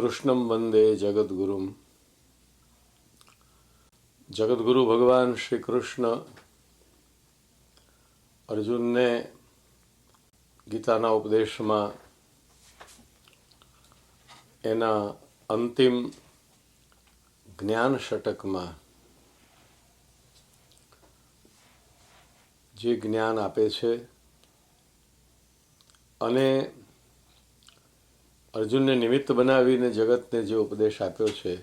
कृष्णं वंदे जगद्गुरुम। जगद्गुरु भगवान श्री कृष्ण अर्जुन ने गीताना उपदेशમાં એના અંતિમ જ્ઞાન ષટકમાં જે જ્ઞાન આપે છે અને અર્જુનને નિમિત્ત બનાવીને જગતને જે ઉપદેશ આપ્યો છે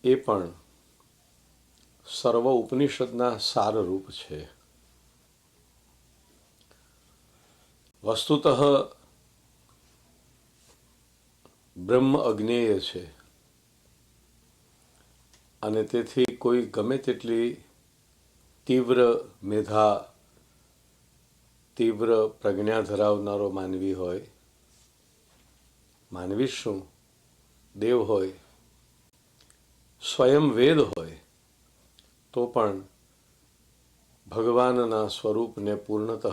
એ પણ સર્વ ઉપનિષદના સારરૂપ છે. વસ્તુતઃ બ્રહ્મ અજ્ઞેય છે અને તેથી કોઈ ગમે તેટલી તીવ્ર મેધા, તીવ્ર પ્રજ્ઞા ધરાવનારો માનવી હોય, માનવી શું, દેવ હોય, સ્વયં વેદ હોય, તો પણ ભગવાનના સ્વરૂપને પૂર્ણતઃ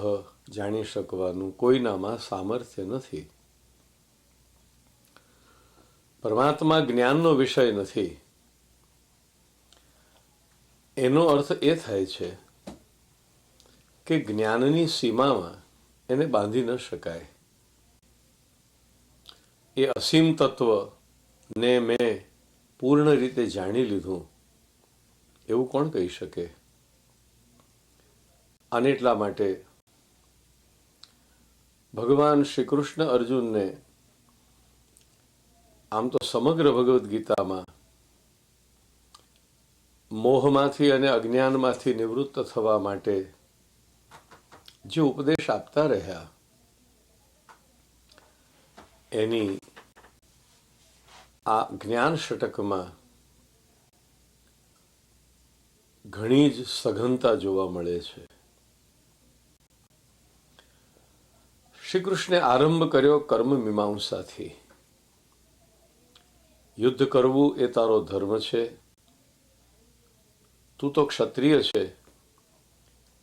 જાણી શકવાનું કોઈનામાં સામર્થ્ય નથી. પરમાત્મા જ્ઞાનનો વિષય નથી. એનો અર્થ એ થાય છે કે જ્ઞાનની સીમામાં એને બાંધી ન શકાય. એ અસીમ તત્વને મેં પૂર્ણ રીતે જાણી લીધું એવું કોણ કહી શકે? અને એટલા માટે ભગવાન શ્રી કૃષ્ણ અર્જુનને આમ તો સમગ્ર ભગવદ્ ગીતામાં મોહમાંથી અને અજ્ઞાનમાંથી નિવૃત્ત થવા માટે જે ઉપદેશ આપતા રહ્યા એની આ જ્ઞાન ષટકમાં ઘણી જ સઘનતા જોવા મળે છે. શ્રી કૃષ્ણે આરંભ કર્યો કર્મ મીમાંસાથી. યુદ્ધ કરવું એ તારો ધર્મ છે, તું તો ક્ષત્રિય છે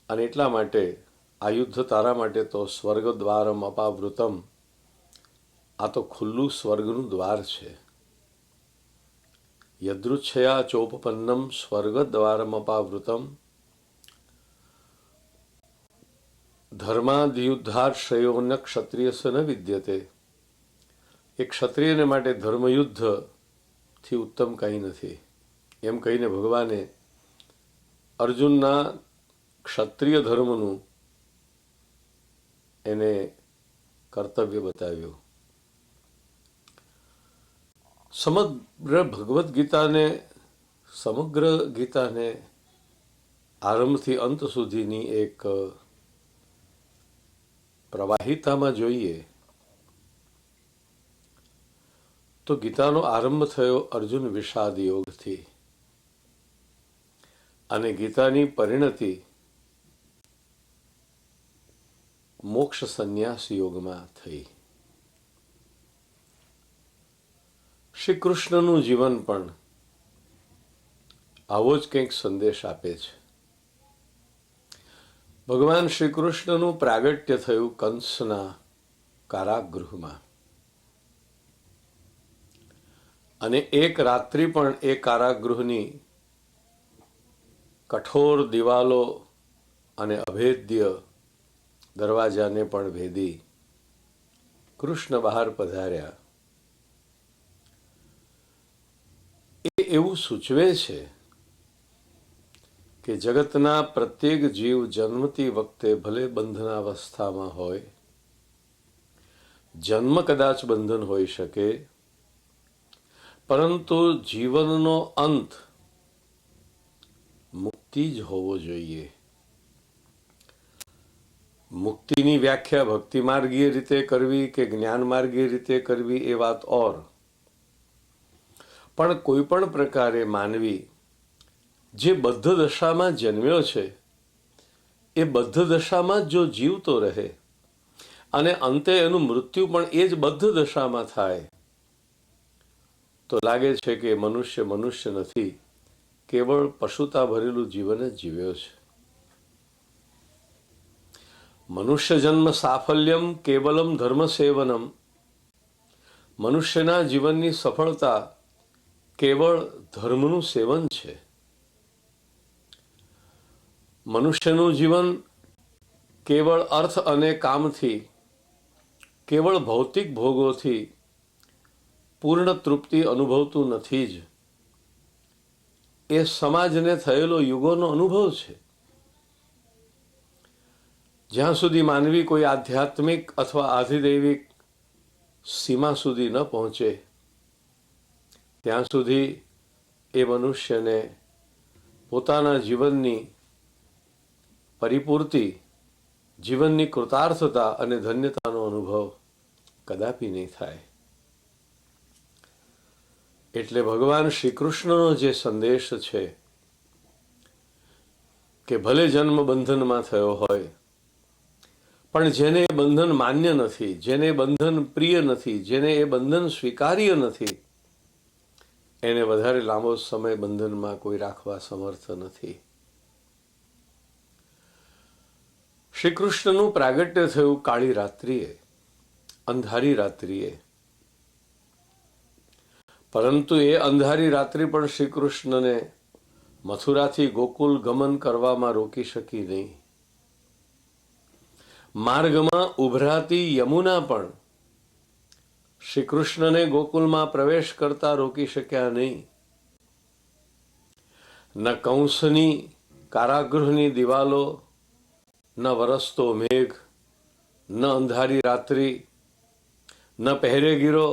અને એટલા માટે આ યુદ્ધ તારા માટે તો સ્વર્ગ દ્વારમ અપાવૃતમ, આ તો ખુલ્લું સ્વર્ગનું દ્વાર છે. યદૃચ્છયા ચોપપન્નમ સ્વર્ગ દ્વારમ અપાવૃતમ ધર્માદ્યુદ્ધાશ્રયોન ક્ષત્રિયસ ન વિદ્યતે. એ ક્ષત્રિયને માટે ધર્મયુદ્ધથી ઉત્તમ કંઈ નથી. એમ કહીને ભગવાને અર્જુનના ક્ષત્રિય ધર્મનું એને કર્તવ્ય બતાવ્યું. સમગ્ર ગીતાને આરંભથી અંત સુધીની એક પ્રવાહિતામાં જોઈએ તો ગીતાનો આરંભ થયો અર્જુન વિષાદ યોગથી અને ગીતાની પરિણતિ મોક્ષ સંન્યાસ યોગમાં થઈ. શ્રી કૃષ્ણનું જીવન પણ આવો જ કંઈક સંદેશ આપે છે. ભગવાન શ્રી કૃષ્ણનું પ્રાગટ્ય થયું કંસના કારાગૃહમાં અને એક રાત્રિ પણ એ કારાગૃહની કઠોર દિવાલો અને અભેદ્ય દરવાજાને પણ ભેદી કૃષ્ણ બહાર પધાર્યા. એ એવું સૂચવે છે કે જગતના પ્રત્યેક જીવ જન્મતી વખતે ભલે બંધનાવસ્થામાં હોય, જન્મ કદાચ બંધન હોઈ શકે, પરંતુ જીવનનો અંત મુક્તિ જ હોવો જોઈએ. મુક્તિની વ્યાખ્યા ભક્તિ માર્ગીય રીતે કરવી કે જ્ઞાન માર્ગીય રીતે કરવી એ વાત ઓર, પણ કોઈ પણ પ્રકારે માનવી જે બદ્ધ દશામાં જન્મ્યો છે એ બદ્ધ દશામાં જો જીવતો રહે અને અંતે એનું મૃત્યુ પણ એ જ બદ્ધ દશામાં થાય તો લાગે છે કે મનુષ્ય નથી, કેવળ પશુતા ભરેલું જીવન જ જીવ્યો છે. મનુષ્ય જન્મ સાફલ્યમ કેવલમ ધર્મ સેવનમ મનુષ્યના જીવનની સફળતા કેવળ ધર્મનું સેવન છે. મનુષ્યનું જીવન કેવળ અર્થ અને કામથી, કેવળ ભૌતિક ભોગોથી પૂર્ણ તૃપ્તિ અનુભવતું નથી જ. એ સમાજને થયેલો યુગોનો અનુભવ છે. જ્યાં સુધી માનવી કોઈ આધ્યાત્મિક અથવા આધિદૈવિક સીમા સુધી ન પહોંચે ત્યાં સુધી એ મનુષ્યને પોતાના જીવનની પરિપૂર્તિ, જીવનની કૃતાર્થતા અને ધન્યતાનો અનુભવ કદાપી નહીં થાય. એટલે ભગવાન શ્રી કૃષ્ણનો જે સંદેશ છે કે ભલે જન્મ બંધનમાં થયો હોય, પણ જેને એ બંધન માન્ય નથી, જેને બંધન પ્રિય નથી, જેને એ બંધન સ્વીકાર્ય નથી, એને વધારે લાંબો સમય બંધનમાં કોઈ રાખવા સમર્થ નથી. શ્રી કૃષ્ણનું પ્રાગટ્ય થયું કાળી રાત્રિએ, અંધારી રાત્રિએ. પરંતુ એ અંધારી રાત્રિ પણ શ્રી કૃષ્ણને મથુરાથી ગોકુલ ગમન કરવામાં રોકી શકી નહીં. માર્ગમાં ઉભરાતી યમુના પણ શ્રી કૃષ્ણને ગોકુલમાં પ્રવેશ કરતા રોકી શક્યા નહીં. ન કંસની કારાગૃહની દિવાલો, ન વરસતો મેઘ, ન અંધારી રાત્રિ, ન પહેરેગીરો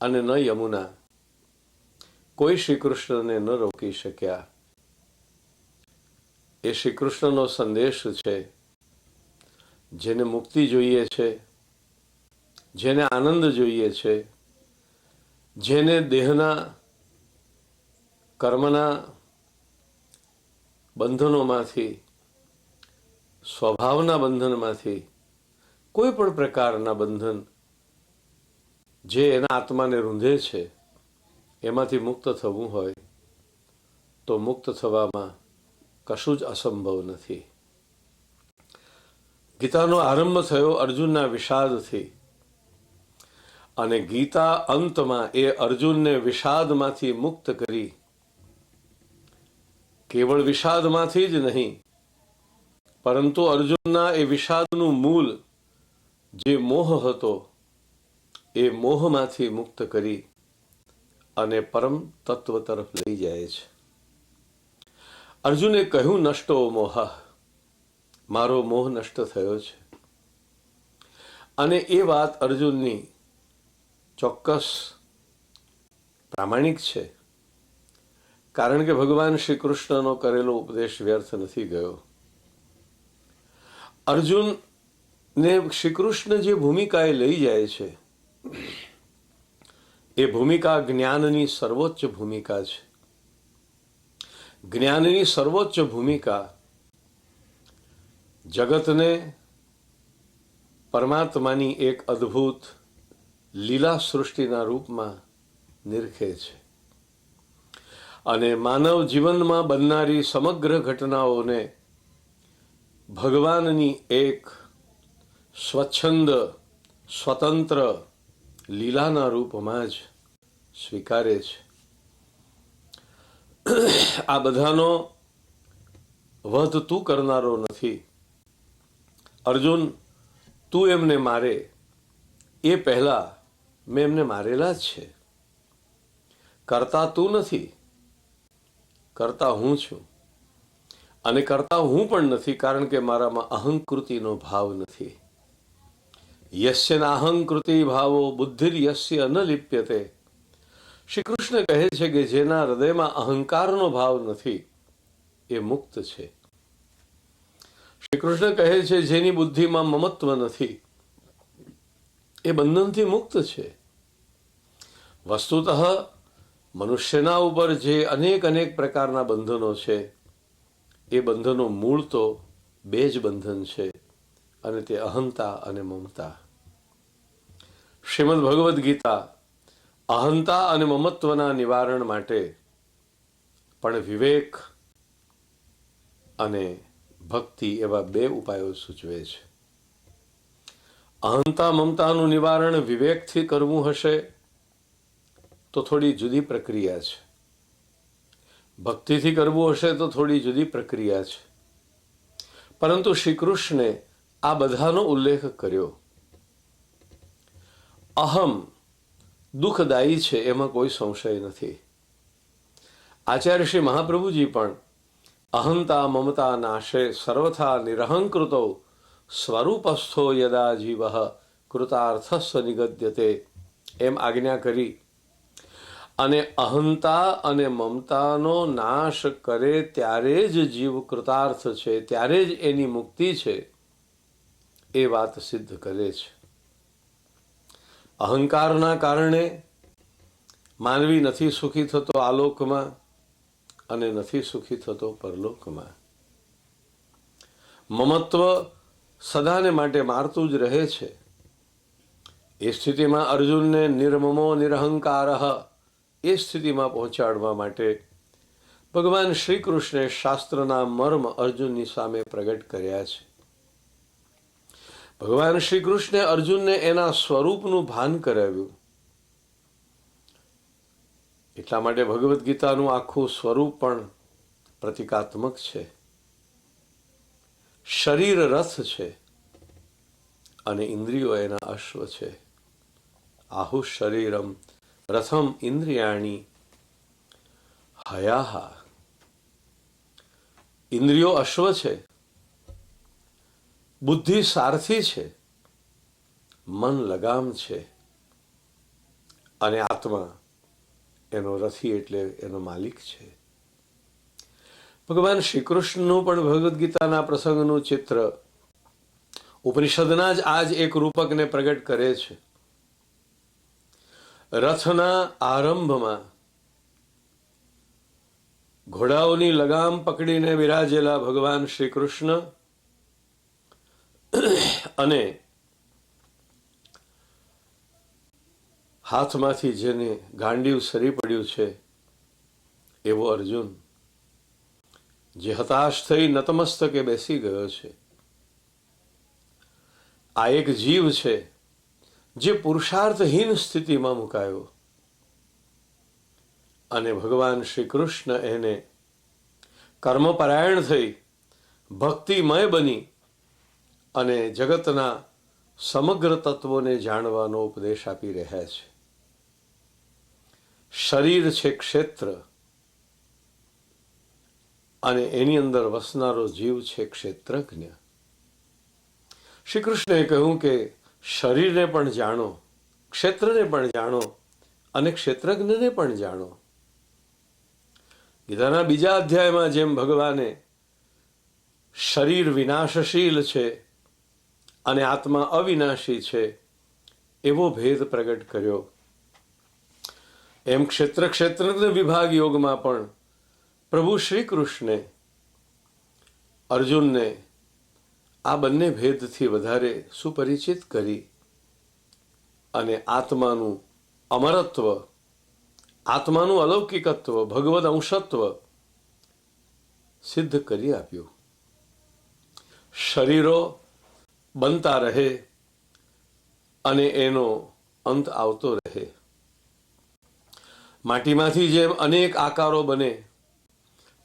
અને ન યમુના કોઈ શ્રી કૃષ્ણને ન રોકી શક્યા. એ શ્રી કૃષ્ણનો સંદેશ છે. જેને મુક્તિ જોઈએ છે, જેને આનંદ જોઈએ છે, જેને દેહના કર્મના બંધનોમાંથી, સ્વભાવના બંધનમાંથી, કોઈ પણ પ્રકારના બંધન જે એના આત્માને રૂંધે છે એમાંથી મુક્ત થવું હોય તો મુક્ત થવામાં કશું જ અસંભવ નથી. ગીતાનો આરંભ થયો અર્જુનના વિષાદથી, અને ગીતા અંતમાં એ અર્જુનને વિષાદમાંથી મુક્ત કરી. કેવળ વિષાદમાંથી જ નહીં, પરંતુ અર્જુનના એ વિષાદનું મૂળ જે મોહ હતો એ મોહમાંથી મુક્ત કરી અને પરમ તત્વ તરફ લઈ જાય છે. અર્જુને કહ્યું, નષ્ટો મોહ, મારો મોહ નષ્ટ થયો છે. અને એ વાત અર્જુનની ચોક્કસ પ્રામાણિક છે, કારણ કે ભગવાન શ્રી કૃષ્ણનો કરેલો ઉપદેશ વ્યર્થ નથી ગયો. અર્જુનને શ્રી કૃષ્ણ જે ભૂમિકાએ લઈ જાય છે એ ભૂમિકા જ્ઞાનની સર્વોચ્ચ ભૂમિકા છે. જ્ઞાનની સર્વોચ્ચ ભૂમિકા જગતને પરમાત્માની એક અદ્ભુત લીલા સૃષ્ટિના રૂપમાં નિરખે છે અને માનવ જીવનમાં બનનારી સમગ્ર ઘટનાઓને ભગવાનની એક સ્વચ્છંદ, સ્વતંત્ર લીલાના રૂપમાં જ સ્વીકારે છે. આ બધાનો વધ તું કરનારો નથી. અર્જુન, તું એમને મારે એ પહેલા મેં એમને મારેલા જ છે. કરતા તું નથી, કરતા હું છું. અને કરતા હું પણ નથી, કારણ કે મારામાં અહંકૃતિનો ભાવ નથી. યસ્ય નાહંકૃતિ ભાવો બુદ્ધિર યસ્ય ન લિપ્યતે. શ્રી કૃષ્ણ કહે છે કે જેના હૃદયમાં અહંકારનો ભાવ નથી એ મુક્ત છે. શ્રી કૃષ્ણ કહે છે જેની બુદ્ધિમાં મમત્વ નથી એ બંધનથી મુક્ત છે. વસ્તુતઃ મનુષ્યના ઉપર જે અનેક પ્રકારના બંધનો છે એ બંધનો મૂળ તો બે જ બંધન છે, અને તે અહંતા અને મમતા. શ્રીમદ ભગવદ્ ગીતા અહંતા અને મમત્વના નિવારણ માટે પણ વિવેક અને ભક્તિ એવા બે ઉપાયો સૂચવે છે. અહંતા મમતાનું નિવારણ વિવેકથી કરવું હશે તો થોડી જુદી પ્રક્રિયા છે, ભક્તિથી કરવું હશે તો થોડી જુદી પ્રક્રિયા છે. પરંતુ શ્રી કૃષ્ણે આ બધાનો ઉલ્લેખ કર્યો. અહમ દુઃખદાયી છે, એમાં કોઈ સંશય નથી. આચાર્ય શ્રી મહાપ્રભુજી પણ અહંતા મમતા નાશે સર્વથા નિરહંકૃતો સ્વરૂપસ્થો યદા જીવ કૃતાર્થસ્વ નિગદ્યતે એમ આજ્ઞા કરી અને અહંતા અને મમતાનો નાશ કરે ત્યારે જ જીવ કૃતાર્થ છે, ત્યારે જ એની મુક્તિ છે, એ વાત સિદ્ધ કરે છે. અહંકારના કારણે માનવી નથી સુખી થતો આલોકમાં અને નથી સુખી થતો પરલોકમાં. મમત્વ સદાને માટે મારતું જ રહે છે. એ સ્થિતિમાં અર્જુનને નિર્મમો નિરહંકાર એ સ્થિતિમાં પહોંચાડવા માટે ભગવાન શ્રી કૃષ્ણે શાસ્ત્રના મર્મ અર્જુનની સામે પ્રગટ કર્યા છે. ભગવાન શ્રી કૃષ્ણે અર્જુનને એના સ્વરૂપનું ભાન કરાવ્યું. એટલા માટે ભગવદ્ ગીતાનું આખું સ્વરૂપ પણ પ્રતિકાત્મક છે. શરીર રથ છે અને ઇન્દ્રિયો એના અશ્વ છે. આહુ શરીરમ રથમ ઇન્દ્રિયાણી હયાહા. ઇન્દ્રિયો અશ્વ છે, બુદ્ધિ સારથી છે, મન લગામ છે અને આત્મા એનો રથી એટલે એનો માલિક છે. ભગવાન શ્રી કૃષ્ણનું પણ ભગવદ્ ગીતાના પ્રસંગનું ચિત્ર ઉપનિષદના જ આજ એક રૂપકને પ્રગટ કરે છે. રથના આરંભમાં ઘોડાઓની લગામ પકડીને બિરાજેલા ભગવાન શ્રી કૃષ્ણ અને હાથમાંથી જેને ગાંડિયું સરી પડ્યું છે એવો અર્જુન, જે હતાશ થઈ નતમસ્તકે બેસી ગયો છે. આ એક જીવ છે જે પુરુષાર્થહીન સ્થિતિમાં મુકાયો અને ભગવાન શ્રી કૃષ્ણ એને કર્મપરાયણ થઈ ભક્તિમય બની અને જગતના સમગ્ર તત્વોને જાણવાનો ઉપદેશ આપી રહ્યા છે. શરીર છે ક્ષેત્ર અને એની અંદર વસનારો જીવ છે ક્ષેત્રજ્ઞ. શ્રી કૃષ્ણએ કહ્યું કે શરીરને પણ જાણો, ક્ષેત્રને પણ જાણો અને ક્ષેત્રજ્ઞને પણ જાણો. ગીતાના બીજા અધ્યાયમાં જેમ ભગવાને શરીર વિનાશશીલ છે અને આત્મા અવિનાશી છે એવો ભેદ પ્રગટ કર્યો, એમ ક્ષેત્રજ્ઞ વિભાગ યોગમાં પણ પ્રભુ શ્રી કૃષ્ણે અર્જુનને આ બંને ભેદથી વધારે સુપરિચિત કરી અને આત્માનું અમરત્વ, આત્માનું અલૌકિકત્વ, ભગવદ અંશત્વ સિદ્ધ કરી આપ્યું. શરીરો બનતા રહે અને એનો અંત આવતો રહે. માટીમાંથી જેમ અનેક આકારો બને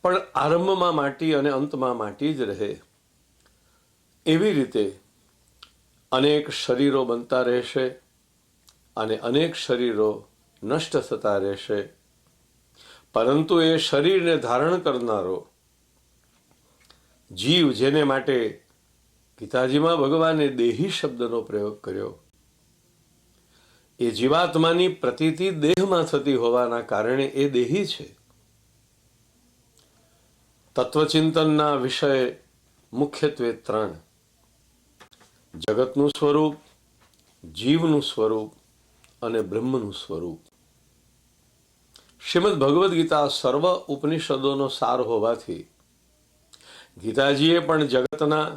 પણ આરંભમાં માટી અને અંતમાં માટી જ રહે, એવી રીતે અનેક શરીરો બનતા રહેશે અને અનેક શરીરો નષ્ટ થતા રહેશે. પરંતુ એ શરીરને ધારણ કરનારો જીવ, જેને માટે ગીતાજીમાં ભગવાને દેહી શબ્દનો પ્રયોગ કર્યો, એ જીવાત્માની પ્રતીતિ દેહમાં થતી હોવાના કારણે એ દેહી છે. તત્વચિંતનના વિષય મુખ્યત્વે 3: જગતનું સ્વરૂપ, જીવનું સ્વરૂપ અને બ્રહ્મનું સ્વરૂપ. શ્રીમદ ભગવદ્ ગીતા સર્વ ઉપનિષદોનો સાર હોવાથી ગીતાજીએ પણ જગતના,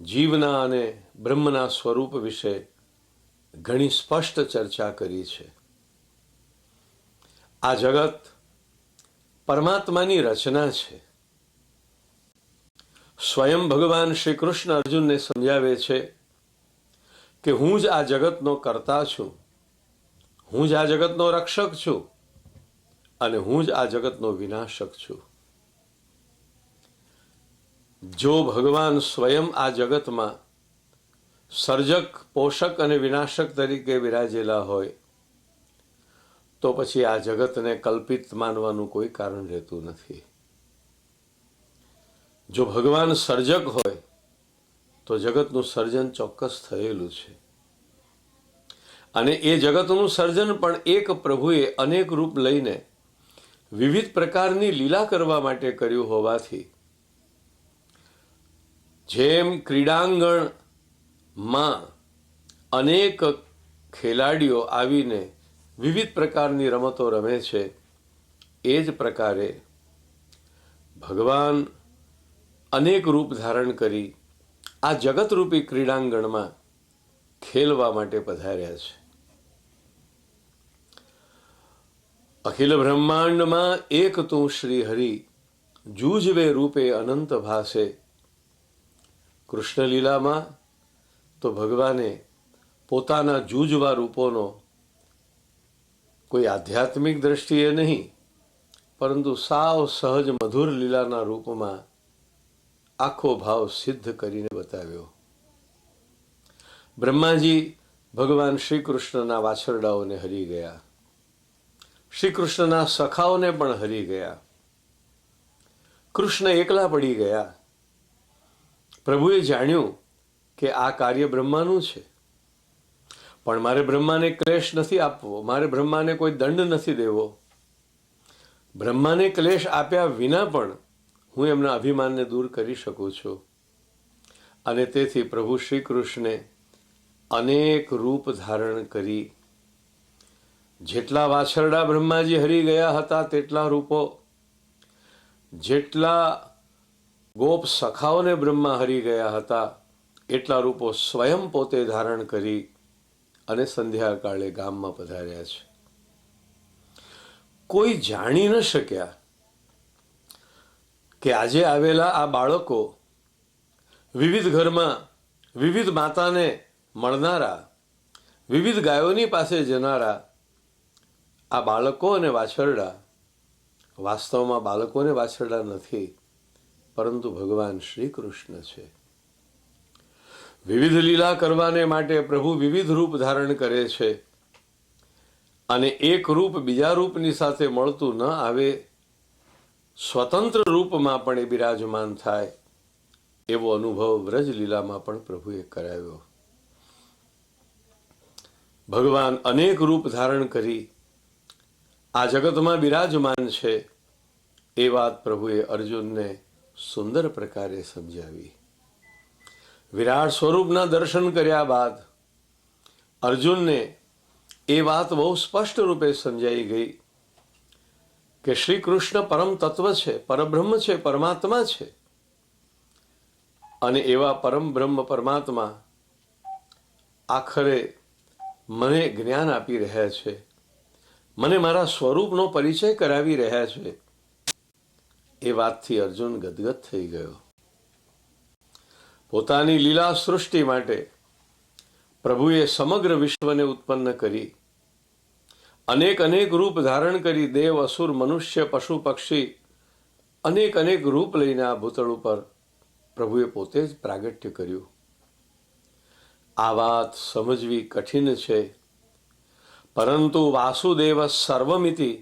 જીવના અને બ્રહ્મના સ્વરૂપ વિશે ઘણી સ્પષ્ટ ચર્ચા કરી છે. આ જગત પરમાત્માની રચના છે. સ્વયં ભગવાન શ્રી કૃષ્ણ અર્જુનને સમજાવે છે કે હું જ આ જગતનો કર્તા છું, હું જ આ જગતનો રક્ષક છું અને હું જ આ જગતનો વિનાશક છું. જો ભગવાન સ્વયં આ જગતમાં સર્જક, પોષક અને વિનાશક તરીકે વિરાજેલા હોય તો પછી આ જગતને કલ્પિત માનવાનું કોઈ કારણ રહેતું નથી. જો ભગવાન સર્જક હોય તો જગતનું સર્જન ચોક્કસ થયેલું છે અને એ જગતનું સર્જન પણ એક પ્રભુએ અનેક રૂપ લઈને વિવિધ પ્રકારની લીલા કરવા માટે કર્યું હોવાથી જેમ ક્રીડાંગણમાં અનેક ખેલાડીઓ આવીને વિવિધ પ્રકારની રમતો રમે છે, એ જ પ્રકારે ભગવાન અનેક રૂપ ધારણ કરી આ જગતરૂપી ક્રીડાંગણમાં ખેલવા માટે પધાર્યા છે. અખિલ બ્રહ્માંડમાં એક તું શ્રી હરિ, જૂજવે રૂપે અનંત ભાસે. કૃષ્ણ લીલામાં તો ભગવાને પોતાના જૂજવા રૂપોનો કોઈ આધ્યાત્મિક દ્રષ્ટિએ નહીં પરંતુ સાવ સહજ મધુર લીલાના રૂપમાં આખો ભાવ સિદ્ધ કરીને બતાવ્યો. બ્રહ્માજી ભગવાન શ્રી કૃષ્ણના વાછરડાઓને હરી ગયા, શ્રી કૃષ્ણના સખાઓને પણ હરી ગયા. કૃષ્ણ એકલા પડી ગયા. પ્રભુએ જાણ્યું કે આ કાર્ય બ્રહ્માનું છે, પણ મારે બ્રહ્માને ક્લેશ નથી આપવો, મારે બ્રહ્માને કોઈ દંડ નથી દેવો. બ્રહ્માને ક્લેશ આપ્યા વિના પણ હું એમના અભિમાનને દૂર કરી શકું છું. અને તેથી પ્રભુ શ્રી કૃષ્ણે અનેક રૂપ ધારણ કરી જેટલા વાછરડા બ્રહ્માજી હરી ગયા હતા તેટલા રૂપો, જેટલા ગોપ સખાઓને બ્રહ્મા હરી ગયા હતા એટલા રૂપો સ્વયં પોતે ધારણ કરી અને સંધ્યાકાળે ગામમાં પધાર્યા છે. કોઈ જાણી ન શક્યા કે આજે આવેલા આ બાળકો, વિવિધ ઘરમાં વિવિધ માતાને મળનારા, વિવિધ ગાયોની પાસે જનારા આ બાળકો અને વાછરડા વાસ્તવમાં બાળકો અને વાછરડા નથી, પરંતુ ભગવાન શ્રી કૃષ્ણ છે. વિવિધ લીલા કરવાને માટે પ્રભુ વિવિધ રૂપ ધારણ કરે છે અને એક રૂપ બીજા રૂપની સાથે મળતું ન આવે, સ્વતંત્ર રૂપમાં પણ એ બિરાજમાન થાય એવો અનુભવ વ્રજ લીલામાં પણ પ્રભુએ કરાવ્યો. ભગવાન અનેક રૂપ ધારણ કરી આ જગતમાં બિરાજમાન છે એ વાત પ્રભુએ અર્જુનને સુંદર પ્રકારે સમજાવી. વિરાટ સ્વરૂપના દર્શન કર્યા બાદ અર્જુનને એ વાત બહુ સ્પષ્ટ રૂપે સમજાઈ ગઈ કે શ્રી કૃષ્ણ પરમ તત્વ છે, પરબ્રહ્મ છે, પરમાત્મા છે અને એવા પરમ બ્રહ્મ પરમાત્મા આખરે મને જ્ઞાન આપી રહ્યા છે, મને મારા સ્વરૂપનો પરિચય કરાવી રહ્યા છે. એ વાતથી અર્જુન ગદગદ થઈ ગયો. પોતાની લીલા સૃષ્ટિ માટે પ્રભુએ સમગ્ર વિશ્વને ઉત્પન્ન કરી, અનેક અનેક રૂપ ધારણ કરી, દેવ, અસુર, મનુષ્ય, પશુ, પક્ષી અનેક અનેક રૂપ લઈને આ ભૂતળ ઉપર પ્રભુએ પોતે જ પ્રાગટ્ય કર્યું. આ વાત સમજવી કઠિન છે, પરંતુ વાસુદેવ સર્વમિતિ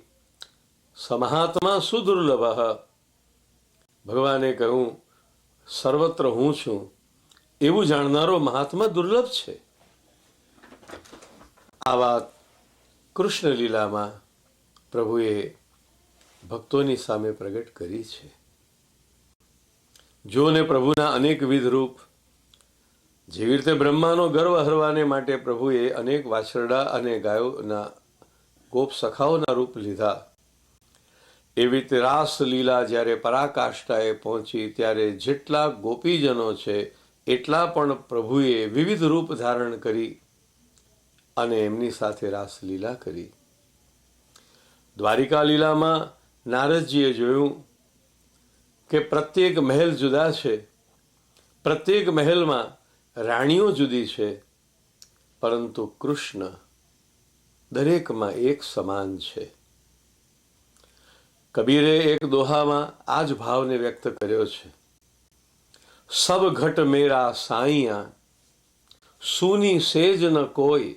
સમહાત્મા સુદુર્લભ. ભગવાને કહ્યું સર્વત્ર હું છું એવું જાણનારો મહાત્મા દુર્લભ છે. આ વાત કૃષ્ણ લીલામાં પ્રભુએ ભક્તોની સામે પ્રગટ કરી છે. જોને પ્રભુના અનેકવિધ રૂપ, જેવી રીતે બ્રહ્માનો ગર્વ હરવાને માટે પ્રભુએ અનેક વાછરડા અને ગાયોના ગોપ સખાઓના રૂપ લીધા, એવી રીતે રાસલીલા જ્યારે પરાકાષ્ઠાએ પહોંચી ત્યારે જેટલા ગોપીજનો છે એટલા પણ પ્રભુએ વિવિધ રૂપ ધારણ કરી અને એમની સાથે રાસલીલા કરી. દ્વારિકા લીલામાં નારદજીએ જોયું કે પ્રત્યેક મહેલ જુદા છે, પ્રત્યેક મહેલમાં રાણીઓ જુદી છે, પરંતુ કૃષ્ણ દરેકમાં એક સમાન છે. કબીરે એક દોહામાં આ જ ભાવને વ્યક્ત કર્યો છે. સબ ઘટ મેરા સાઈયા, સુની સેજ ન કોઈ,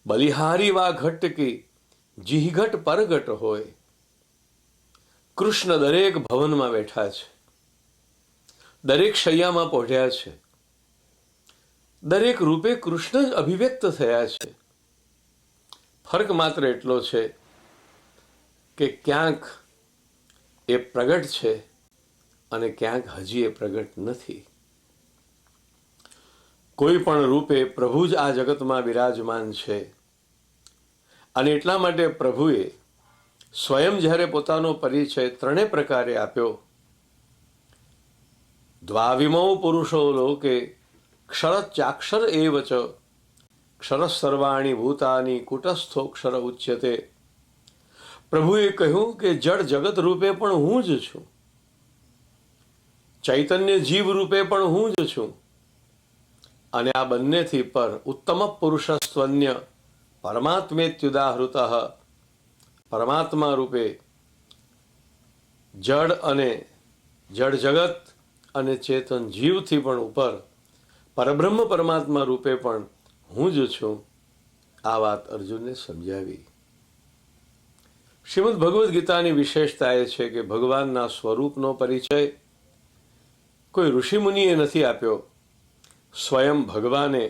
બલિહારી વા ઘટ કી, જીઘટ પરગટ હોય. કૃષ્ણ દરેક ભવનમાં બેઠા છે, દરેક શૈયામાં પહોંચ્યા છે, દરેક રૂપે કૃષ્ણ જ અભિવ્યક્ત થયા છે. ફર્ક માત્ર એટલો છે કે ક્યાંક એ પ્રગટ છે અને ક્યાંક હજી એ પ્રગટ નથી. કોઈ પણ રૂપે પ્રભુ જ આ જગતમાં બિરાજમાન છે. અને એટલા માટે પ્રભુએ સ્વયં જ્યારે પોતાનો પરિચય ત્રણે પ્રકારે આપ્યો, દ્વાવિમૌ પુરુષો લોકે ક્ષરચાક્ષર એવ ચ, ક્ષર સર્વાણી ભૂતાની કુટસ્થોક્ષર ઉચ્યતે. પ્રભુએ કહ્યું કે જળ જગત રૂપે પણ હું જ છું, ચૈતન્ય જીવ રૂપે પણ હું જ છું, અને આ બંનેથી પર ઉત્તમ પુરુષસ્ત્વન્ય પરમાત્મેત્યુદાહૃત, પરમાત્મા રૂપે જળ અને જળ જગત અને ચેતન જીવથી પણ ઉપર પરબ્રહ્મ પરમાત્મા રૂપે પણ હું જ છું. આ વાત અર્જુનને સમજાવી. શ્રીમદ ભગવદ્ ગીતાની વિશેષતા એ છે કે ભગવાનના સ્વરૂપનો પરિચય કોઈ ઋષિમુનિએ નથી આપ્યો, સ્વયં ભગવાને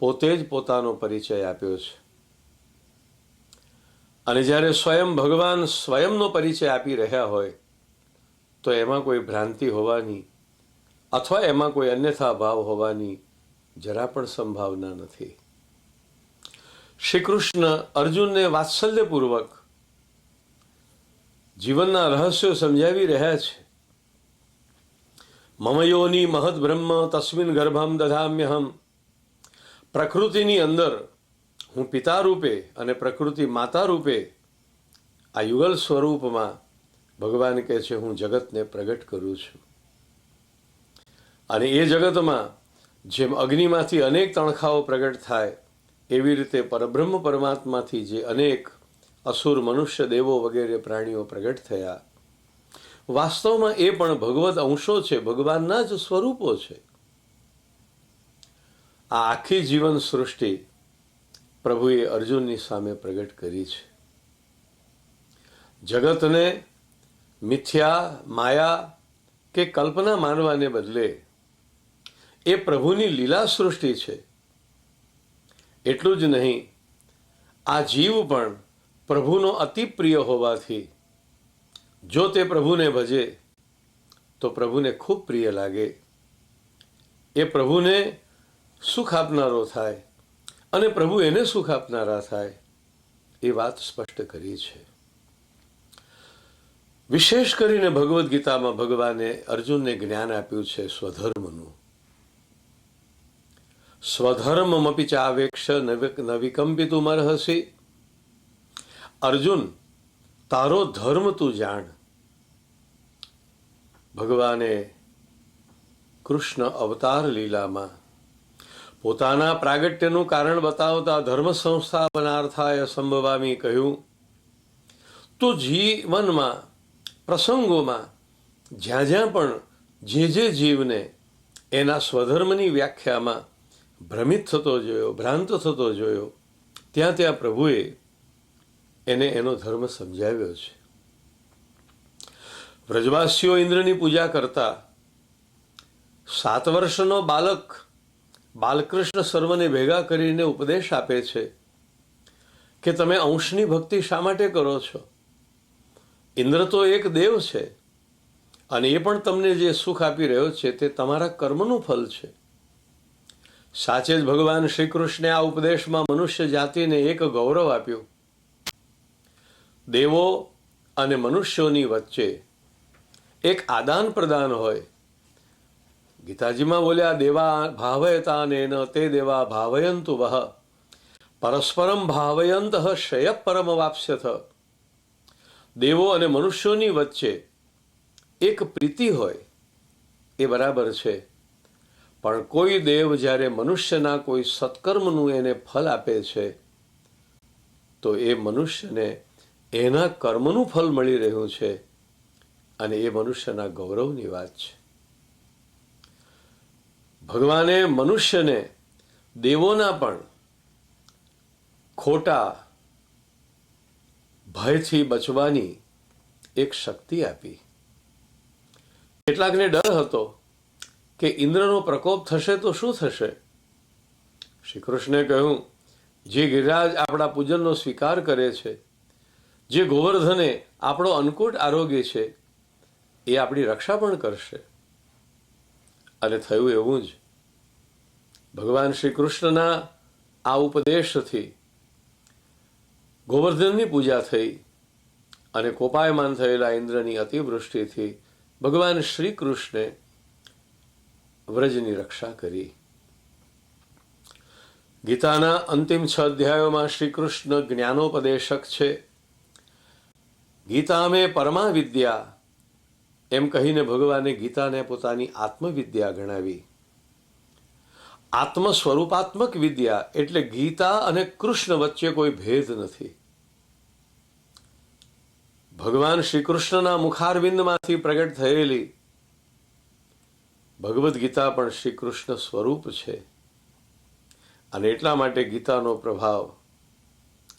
પોતે જ પોતાનો પરિચય આપ્યો છે. અને જ્યારે સ્વયં ભગવાન સ્વયંનો પરિચય આપી રહ્યા હોય તો એમાં કોઈ ભ્રાંતિ હોવાની અથવા એમાં કોઈ અન્યથા ભાવ હોવાની જરા પણ સંભાવના નથી. શ્રી કૃષ્ણ અર્જુનને વાત્સલ્યપૂર્વક જીવનના રહસ્યો સમજાવી રહ્યા છે. મમ યોનિ મહદ બ્રહ્મ તસ્મિન ગર્ભમ દધામ્યહમ. પ્રકૃતિની અંદર હું પિતા રૂપે અને પ્રકૃતિ માતા રૂપે આ યુગલ સ્વરૂપમાં ભગવાન કહે છે હું જગતને પ્રગટ કરું છું. અને એ જગતમાં જેમ અગ્નિમાંથી અનેક તણખાઓ પ્રગટ થાય એવી રીતે પરબ્રહ્મ પરમાત્માથી જે અનેક અસુર મનુષ્ય દેવો વગેરે પ્રાણીઓ પ્રગટ થયા, વાસ્તવમાં એ પણ ભગવદ અંશો છે, ભગવાનના જ સ્વરૂપો છે. આ આખી જીવન સૃષ્ટિ પ્રભુએ અર્જુનની સામે પ્રગટ કરી છે. જગતને મિથ્યા, માયા કે કલ્પના માનવાને બદલે એ પ્રભુની લીલા સૃષ્ટિ છે. એટલું જ નહીં, આ જીવ પણ પ્રભુનો અતિ પ્રિય હોવાથી જો તે પ્રભુને ભજે તો પ્રભુને ખૂબ પ્રિય લાગે, એ પ્રભુને સુખ આપનારો થાય અને પ્રભુ એને સુખ આપનારા થાય, એ વાત સ્પષ્ટ કરી છે. વિશેષ કરીને ભગવદ્ ગીતામાં ભગવાને અર્જુનને જ્ઞાન આપ્યું છે સ્વધર્મનું. સ્વધર્મમપી ચાવેક્ષ ન વિકંપિતુમર્હસી. અર્જુન, તારો ધર્મ તું જાણ. ભગવાને કૃષ્ણ અવતાર લીલામાં પોતાના પ્રાગટ્યનું કારણ બતાવતા ધર્મ સંસ્થાપનાર્થાય સંભવામી કહ્યું, તો જીવનમાં પ્રસંગોમાં જ્યાં જ્યાં પણ જે જીવને એના સ્વધર્મની વ્યાખ્યામાં ભ્રમિત થતો જોયો, ભ્રાંત થતો જોયો, ત્યાં ત્યાં પ્રભુએ એને એનો ધર્મ સમજાવ્યો છે. વ્રજવાસીઓ ઇન્દ્રની પૂજા કરતા 7 વર્ષનો બાલક બાલકૃષ્ણ સર્વને ભેગા કરીને ઉપદેશ આપે છે કે તમે અંશની ભક્તિ શા માટે કરો છો? ઇન્દ્ર તો એક દેવ છે અને એ પણ તમને જે સુખ આપી રહ્યો છે તે તમારા કર્મનું ફલ છે. સાચે જ ભગવાન શ્રી કૃષ્ણે આ ઉપદેશમાં મનુષ્ય જાતિને એક ગૌરવ આપ્યું. દેવો અને મનુષ્યોની વચ્ચે એક આદાન પ્રદાન હોય. ગીતાજીમાં બોલ્યા, દેવા ભાવયતાનેન તે દેવા ભાવયંતુ વહ પરસ્પરમ ભાવયંત શ્રેય પરમ વાપ્સ્યથ. દેવો અને મનુષ્યોની વચ્ચે એક પ્રીતિ હોય એ બરાબર છે, પણ કોઈ દેવ જ્યારે મનુષ્યના કોઈ સત્કર્મનું એને ફલ આપે છે તો એ મનુષ્યને એના કર્મનું ફલ મળી રહ્યું છે, અને એ મનુષ્યના ગૌરવની વાત છે. ભગવાને મનુષ્યને દેવોના પણ ખોટા ભયથી બચવાની એક શક્તિ આપી. કેટલાકને ડર હતો કે ઇન્દ્રનો પ્રકોપ થશે તો શું થશે. શ્રી કૃષ્ણે કહ્યું, જે ગિરિરાજ આપણા પૂજનનો સ્વીકાર કરે છે, જે ગોવર્ધને આપણો અન્નકૂટ આરોગ્ય છે, એ આપણી રક્ષા પણ કરશે. અને થયું એવું જ. ભગવાન શ્રી કૃષ્ણના આ ઉપદેશથી ગોવર્ધનની પૂજા થઈ, અને કોપાયમાન થયેલા ઇન્દ્રની અતિવૃષ્ટિથી ભગવાન શ્રી કૃષ્ણે વ્રજની રક્ષા કરી. ગીતાના અંતિમ 6 અધ્યાયોમાં શ્રી કૃષ્ણ જ્ઞાનોપદેશક છે. ગીતા મેં પરમા વિદ્યા એમ કહીને ભગવાને ગીતાને પોતાની આત્મવિદ્યા ગણાવી. આત્મ સ્વરૂપાત્મક વિદ્યા એટલે ગીતા અને કૃષ્ણ વચ્ચે કોઈ ભેદ નથી. ભગવાન શ્રી કૃષ્ણના મુખારવિંદમાંથી પ્રગટ થયેલી ભગવદ્ ગીતા પણ શ્રી કૃષ્ણ સ્વરૂપ છે. અને એટલા માટે ગીતાનો પ્રભાવ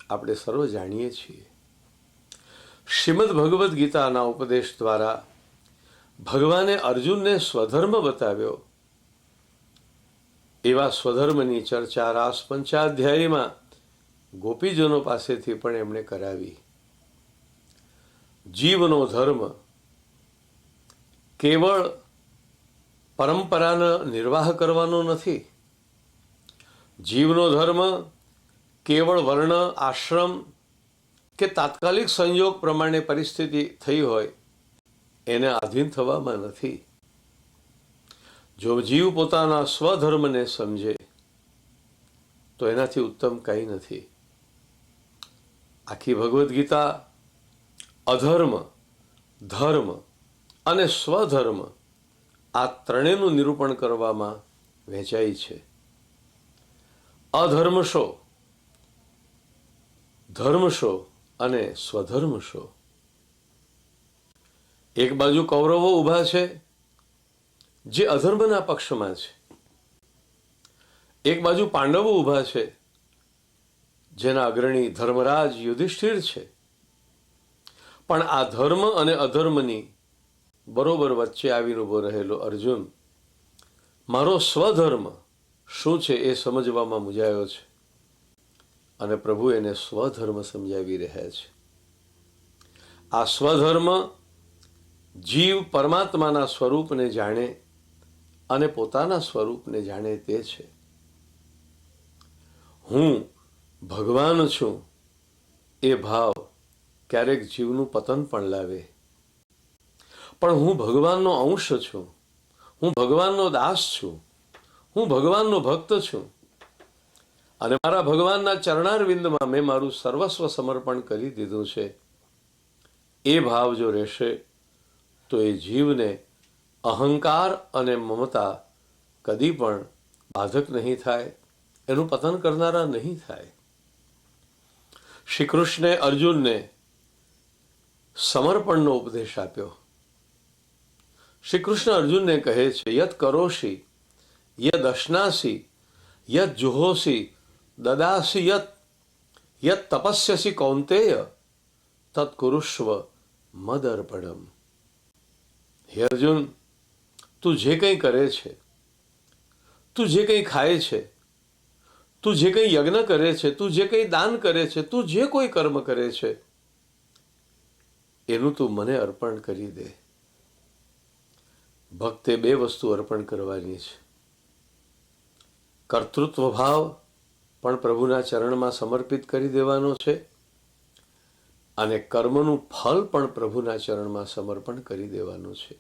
આપણે સર્વ જાણીએ છીએ. શ્રીમદ ભગવદ્ ગીતાના ઉપદેશ દ્વારા ભગવાને અર્જુનને સ્વધર્મ બતાવ્યો. એવા સ્વધર્મની ચર્ચા રાસ પંચાધ્યાયીમાં ગોપીજનો પાસેથી પણ એમણે કરાવી. જીવનો ધર્મ કેવળ પરંપરાનો નિર્વાહ કરવાનો નથી. જીવનો ધર્મ કેવળ વર્ણ, આશ્રમ કે તાત્કાલિક સંયોગ પ્રમાણે પરિસ્થિતિ થઈ હોય એને આધીન થવામાં નથી. જો જીવ પોતાના સ્વધર્મને સમજે તો એનાથી ઉત્તમ કંઈ નથી. આખી ભગવદ્ ગીતા અધર્મ, ધર્મ અને સ્વધર્મ આ ત્રણેયનું નિરૂપણ કરવામાં વહેંચાઈ છે. અધર્મ શો, ધર્મ શો અને સ્વધર્મ શો. એક બાજુ કૌરવો ઊભા છે જે અધર્મના પક્ષમાં છે, એક બાજુ પાંડવો ઊભા છે જેના અગ્રણી ધર્મરાજ યુધિષ્ઠિર છે. પણ આ ધર્મ અને અધર્મની બરોબર વચ્ચે આવીને ઊભો રહેલો અર્જુન મારો સ્વધર્મ શું છે એ સમજવામાં મૂંઝાયો છે, અને પ્રભુ એને સ્વધર્મ સમજાવી રહ્યા છે. આ સ્વધર્મ જીવ પરમાત્માના સ્વરૂપને જાણે અને પોતાના સ્વરૂપને જાણે તે છે. હું ભગવાન છું એ ભાવ ક્યારેક જીવનું પતન પણ લાવે. પણ હું ભગવાનનો અંશ છું, હું ભગવાનનો દાસ છું, હું ભગવાનનો ભક્ત છું, અને મારા ભગવાનના ચરણારવિંદમાં મેં મારું સર્વસ્વ સમર્પણ કરી દીધું છે. એ ભાવ જો રહેશે તો એ જીવને અહંકાર અને મમતા કદી પણ બાધક નહીં થાય, એનું પતન કરનારા નહીં થાય. શ્રી કૃષ્ણે અર્જુનને સમર્પણનો ઉપદેશ આપ્યો. શ્રી કૃષ્ણ અર્જુનને કહે છે, યત કરોષી યદ અશ્નાસી યદ જુહોસી દદાસી યત તપસ્યસી કૌંતેય તત્ કુરુષ્વ મદર્પણમ. હે અર્જુન, તું જે કંઈ કરે છે, તું જે કંઈ ખાય છે, તું જે કંઈ યજ્ઞ કરે છે, તું જે કંઈ દાન કરે છે, તું જે કોઈ કર્મ કરે છે એનું તું મને અર્પણ કરી દે. ભક્તે 2 વસ્તુ અર્પણ કરવાની છે. કર્તૃત્વ ભાવ પણ પ્રભુના ચરણમાં સમર્પિત કરી દેવાનો છે, અને કર્મનું ફલ પણ પ્રભુના ચરણમાં સમર્પણ કરી દેવાનું છે.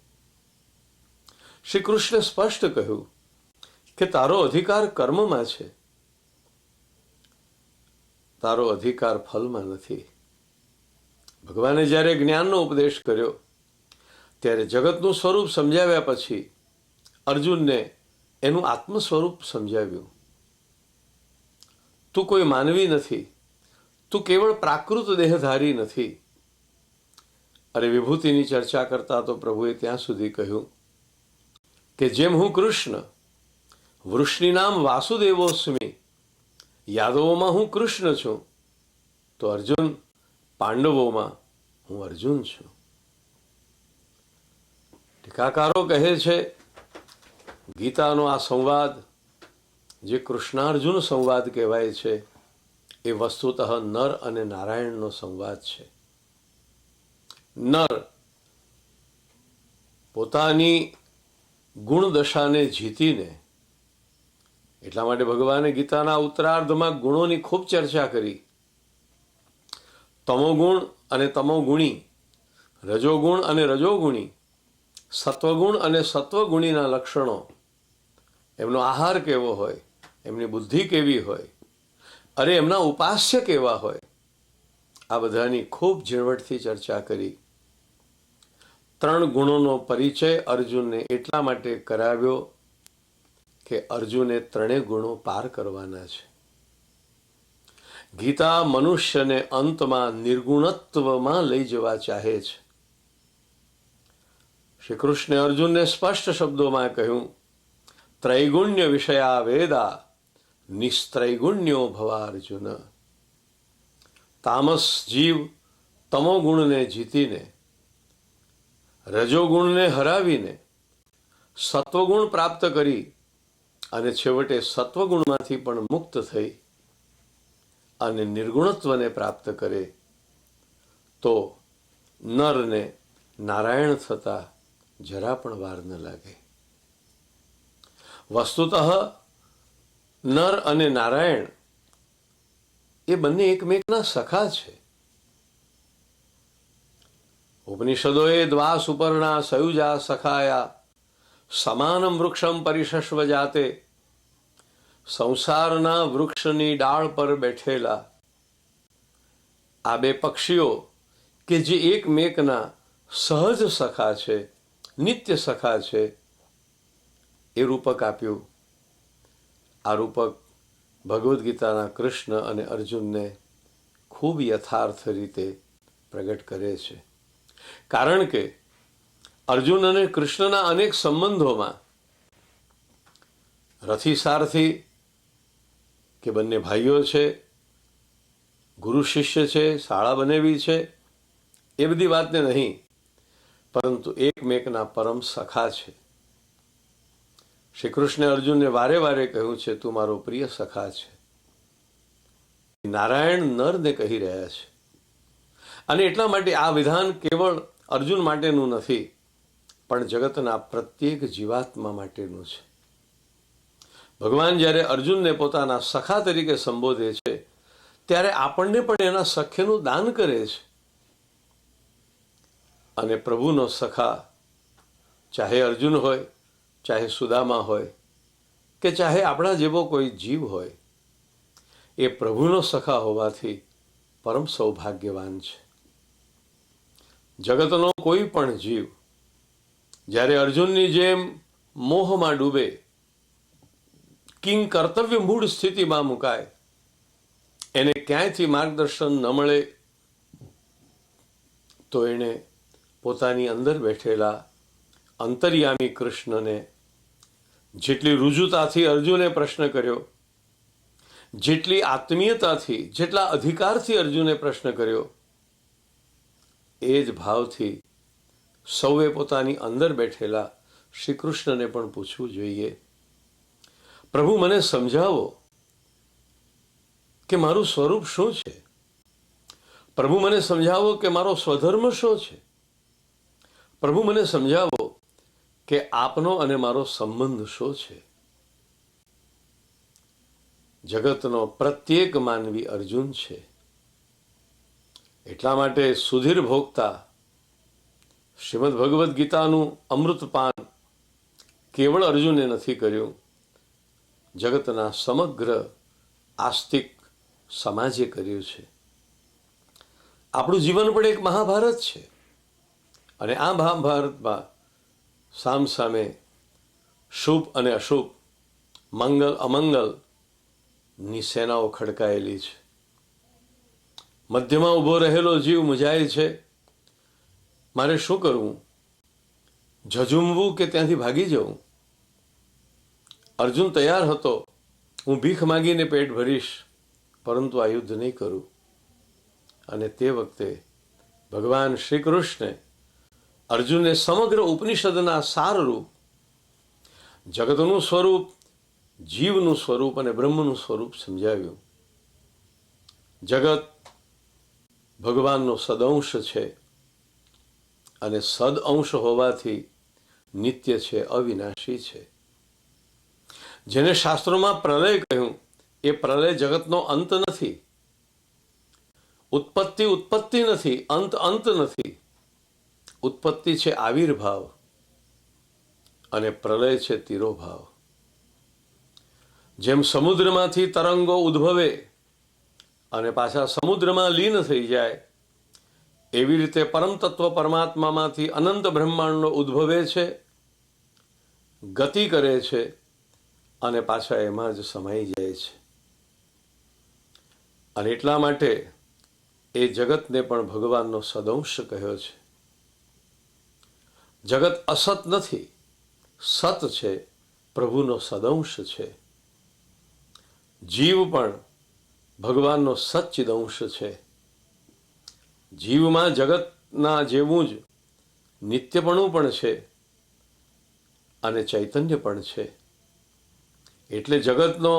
શ્રી કૃષ્ણે સ્પષ્ટ કહ્યું કે તારો અધિકાર કર્મમાં છે, તારો અધિકાર ફલમાં નથી. ભગવાને જ્યારે જ્ઞાનનો ઉપદેશ કર્યો ત્યારે જગતનું સ્વરૂપ સમજાવ્યા પછી અર્જુનને એનું આત્મ સ્વરૂપ સમજાવ્યું. તું કોઈ માનવી નથી, તું કેવળ પ્રાકૃત દેહધારી નથી. અરે વિભૂતિની ચર્ચા કરતા તો પ્રભુએ ત્યાં સુધી કહ્યું કે જેમ હું કૃષ્ણ વૃષ્ણિ નામ વાસુદેવોસ્મી, યાદવોમાં હું કૃષ્ણ છું, તો અર્જુન પાંડવોમાં હું અર્જુન છું. ટીકાકારો કહે છે ગીતાનો આ સંવાદ જે કૃષ્ણાર્જુન સંવાદ કહેવાય છે એ વસ્તુતઃ નર અને નારાયણનો સંવાદ છે. નર પોતાની ગુણદશાને જીતીને, એટલા માટે ભગવાને ગીતાના ઉત્તરાર્ધમાં ગુણોની ખૂબ ચર્ચા કરી. તમોગુણ અને તમોગુણી, રજોગુણ અને રજોગુણી, સત્વગુણ અને સત્વગુણીના લક્ષણો, એમનો આહાર કેવો હોય, એમની બુદ્ધિ કેવી હોય, અરે એમના ઉપાસ્ય કેવા હોય, આ બધાની ખૂબ ઝીણવટથી ચર્ચા કરી. 3 ગુણોનો પરિચય અર્જુનને એટલા માટે કરાવ્યો કે અર્જુને 3 ગુણો પાર કરવાના છે. ગીતા મનુષ્યને અંતમાં નિર્ગુણત્વમાં લઈ જવા ચાહે છે. શ્રી કૃષ્ણે અર્જુનને સ્પષ્ટ શબ્દોમાં કહ્યું, ત્રૈગુણ્ય વિષયા વેદા નિસ્ત્રૈગુણ્યો ભવા અર્જુન. તામસ જીવ તમોગુણને જીતીને, રજોગુણને હરાવીને સત્વગુણ પ્રાપ્ત કરી અને છેવટે સત્વગુણમાંથી પણ મુક્ત થઈ અને નિર્ગુણત્વને પ્રાપ્ત કરે તો નરને નારાયણ થતા જરા પણ વાર ન લાગે. વસ્તુતઃ નર અને નારાયણ એ બંને એકમેકના સખા છે. ઉપનિષદોએ દ્વા સુપર્ણા સયુજા સખાયા સમાનમ વૃક્ષમ પરિશસ્વ જાતે, સંસારના વૃક્ષની ડાળ પર બેઠેલા આ 2 પક્ષીઓ કે જે એકમેકના સહજ સખા છે, નિત્ય સખા છે, એ રૂપક આપ્યું. આ રૂપક ભગવદ્ ગીતાના કૃષ્ણ અને અર્જુનને ખૂબ યથાર્થ રીતે પ્રગટ કરે છે. કારણ કે અર્જુન અને કૃષ્ણના અનેક સંબંધોમાં રથી સારથી કે બંને ભાઈઓ છે, ગુરુ શિષ્ય છે, શાળા બનેવી છે, એ બધી વાતને નહીં, પરંતુ એકમેકના પરમ સખા છે. શ્રી કૃષ્ણે અર્જુનને વારે વારે કહ્યું છે, તું મારો પ્રિય સખા છે. નારાયણ નરને કહી રહ્યા છે. અને એટલા માટે આ વિધાન કેવળ અર્જુન માટેનું નથી, પણ જગતના પ્રત્યેક જીવાત્મા માટેનું છે. ભગવાન જ્યારે અર્જુનને પોતાના સખા તરીકે સંબોધે છે ત્યારે આપણને પણ એના સખ્યનું દાન કરે છે. અને પ્રભુનો સખા ચાહે અર્જુન હોય, ચાહે સુદામા હોય, કે ચાહે આપણા જેવો કોઈ જીવ હોય, એ પ્રભુનો સખા હોવાથી પરમ સૌભાગ્યવાન છે. જગતનો કોઈ પણ જીવ જ્યારે અર્જુનની જેમ મોહમાં ડૂબે, કિંગ કર્તવ્ય મૂળ સ્થિતિમાં મુકાય, એને ક્યાંયથી માર્ગદર્શન ન મળે તો એણે પોતાની અંદર બેઠેલા અંતર્યામી કૃષ્ણને જેટલી રુજુતાથી અર્જુને પ્રશ્ન કર્યો, જેટલી આત્મીયતાથી, જેટલા અધિકારથી અર્જુને પ્રશ્ન કર્યો, એ જ ભાવથી સૌએ પોતાની અંદર બેઠેલા શ્રી કૃષ્ણને પણ પૂછવું જોઈએ, પ્રભુ મને સમજાવો કે મારું સ્વરૂપ શું છે? પ્રભુ મને સમજાવો કે મારો સ્વધર્મ શું છે? પ્રભુ મને સમજાવો કે આપનો અને મારો સંબંધ શું છે? જગતનો પ્રત્યેક માનવી અર્જુન છે. એટલા માટે સુધીર ભોગતા શ્રીમદ ભગવદ્ ગીતાનું અમૃતપાન કેવળ અર્જુને નથી કર્યું, જગતના સમગ્ર આસ્તિક સમાજે કર્યું છે. આપણું જીવન પણ એક મહાભારત છે અને આ મહાભારતમાં સામસામે શુભ અને અશુભ, મંગલ અમંગલની સેનાઓ ખડકાયેલી છે. મધ્યમાં ઊભો રહેલો જીવ મૂંઝાય છે, મારે શું કરવું? ઝઝુમવું કે ત્યાંથી ભાગી જવું? અર્જુન તૈયાર હતો, હું ભીખ માગીને પેટ ભરીશ, પરંતુ આ યુદ્ધ નહીં કરું. અને તે વખતે ભગવાન શ્રી કૃષ્ણે અર્જુનને સમગ્ર ઉપનિષદના સારરૂપ, જગતનું સ્વરૂપ, જીવનું સ્વરૂપ અને બ્રહ્મનું સ્વરૂપ સમજાવ્યું. જગત ભગવાનનો સદઅંશ છે અને સદઅંશ હોવાથી નિત્ય છે, અવિનાશી છે. જેને શાસ્ત્રોમાં પ્રલય કહ્યું, એ પ્રલય જગતનો અંત નથી. ઉત્પત્તિ નથી, અંત નથી. ઉત્પત્તિ છે આવિર્ભાવ અને પ્રલય છે તિરોભાવ. જેમ સમુદ્રમાંથી તરંગો ઉદ્ભવે અને પાછા સમુદ્રમાં લીન થઈ જાય, એવી રીતે પરમ તત્વ પરમાત્મામાંથી અનંત બ્રહ્માંડો ઉદ્ભવે છે, ગતિ કરે છે અને પાછા એમાં જ સમાઈ જાય છે. અને એટલા માટે એ જગતને પણ ભગવાનનો સદંશ કહ્યો છે. જગત અસત નથી, સત છે, પ્રભુનો સદંશ છે. જીવ પણ ભગવાનનો સચ્ચિદંશ છે. જીવમાં જગતના જેવું જ નિત્યપણું પણ છે અને ચૈતન્ય પણ છે. એટલે જગતનો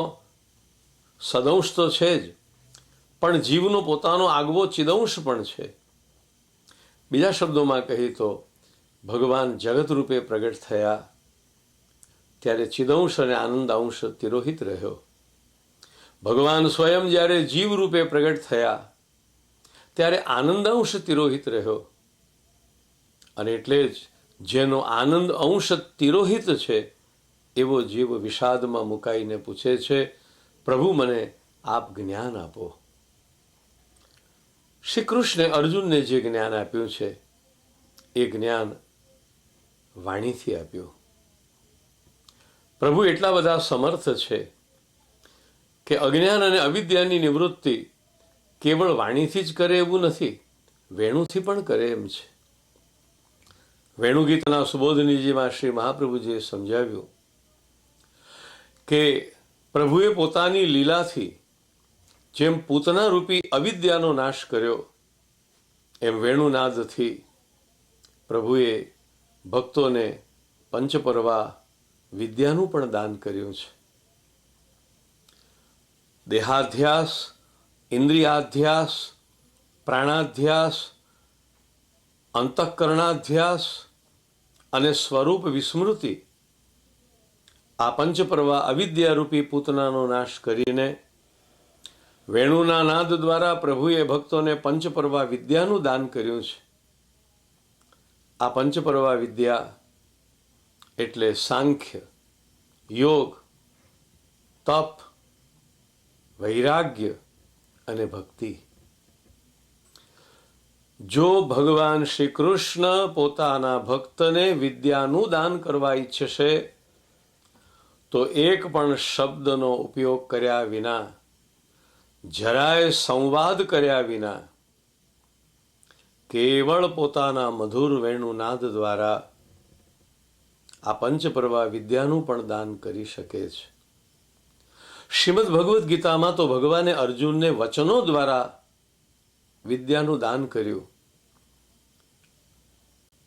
સદંશ તો છે જ, પણ જીવનો પોતાનો આગવો ચિદંશ પણ છે. બીજા શબ્દોમાં કહી તો ભગવાન જગત રૂપે પ્રગટ થયા ત્યારે ચિદંશ અને આનંદ અંશ તિરોહિત રહ્યો. ભગવાન સ્વયં જ્યારે જીવ રૂપે પ્રગટ થયા ત્યારે આનંદ અંશ તિરોહિત રહ્યો. અને એટલે જ જેનો આનંદ અંશ તિરોહિત છે એવો જીવ વિષાદમાં મુકાઈને પૂછે છે, પ્રભુ મને આપ જ્ઞાન આપો. શ્રી કૃષ્ણે અર્જુનને જે જ્ઞાન આપ્યું છે એ જ્ઞાન વાણીથી આપ્યું. પ્રભુ એટલા બધા સમર્થ છે કે અજ્ઞાન અને અવિદ્યાની નિવૃત્તિ કેવળ વાણીથી જ કરે એવું નથી, વેણુથી પણ કરે એમ છે. વેણુગીતના સુબોધનીજીમાં શ્રી મહાપ્રભુજીએ સમજાવ્યું કે પ્રભુએ પોતાની લીલાથી જેમ પૂતના રૂપી અવિદ્યાનો નાશ કર્યો, એમ વેણુનાદથી પ્રભુએ ભક્તોને પંચપરવા વિદ્યાનું પણ દાન કર્યું છે. દેહાધ્યાસ, ઇન્દ્રિયાધ્યાસ, પ્રાણાધ્યાસ, અંતઃકરણાધ્યાસ અને સ્વરૂપ વિસ્મૃતિ, આ પંચપરવા અવિદ્યારૂપી પૂતનાનો નાશ કરીને વેણુના નાદ દ્વારા પ્રભુએ ભક્તોને પંચપરવા વિદ્યાનું દાન કર્યું છે. આ પંચપરવા વિદ્યા એટલે સાંખ્ય, યોગ, તપ, વૈરાગ્ય અને ભક્તિ. જો ભગવાન શ્રી કૃષ્ણ પોતાના ભક્તને વિદ્યાનું દાન કરવા ઈચ્છશે તો એક પણ શબ્દનો ઉપયોગ કર્યા વિના, જરાય સંવાદ કર્યા વિના, કેવળ પોતાના મધુર વેણુનાદ દ્વારા આ પંચપરવા વિદ્યાનું પણ દાન કરી શકે છે. શ્રીમદ ભગવદ્ ગીતામાં તો ભગવાને અર્જુનને વચનો દ્વારા વિદ્યાનું દાન કર્યું.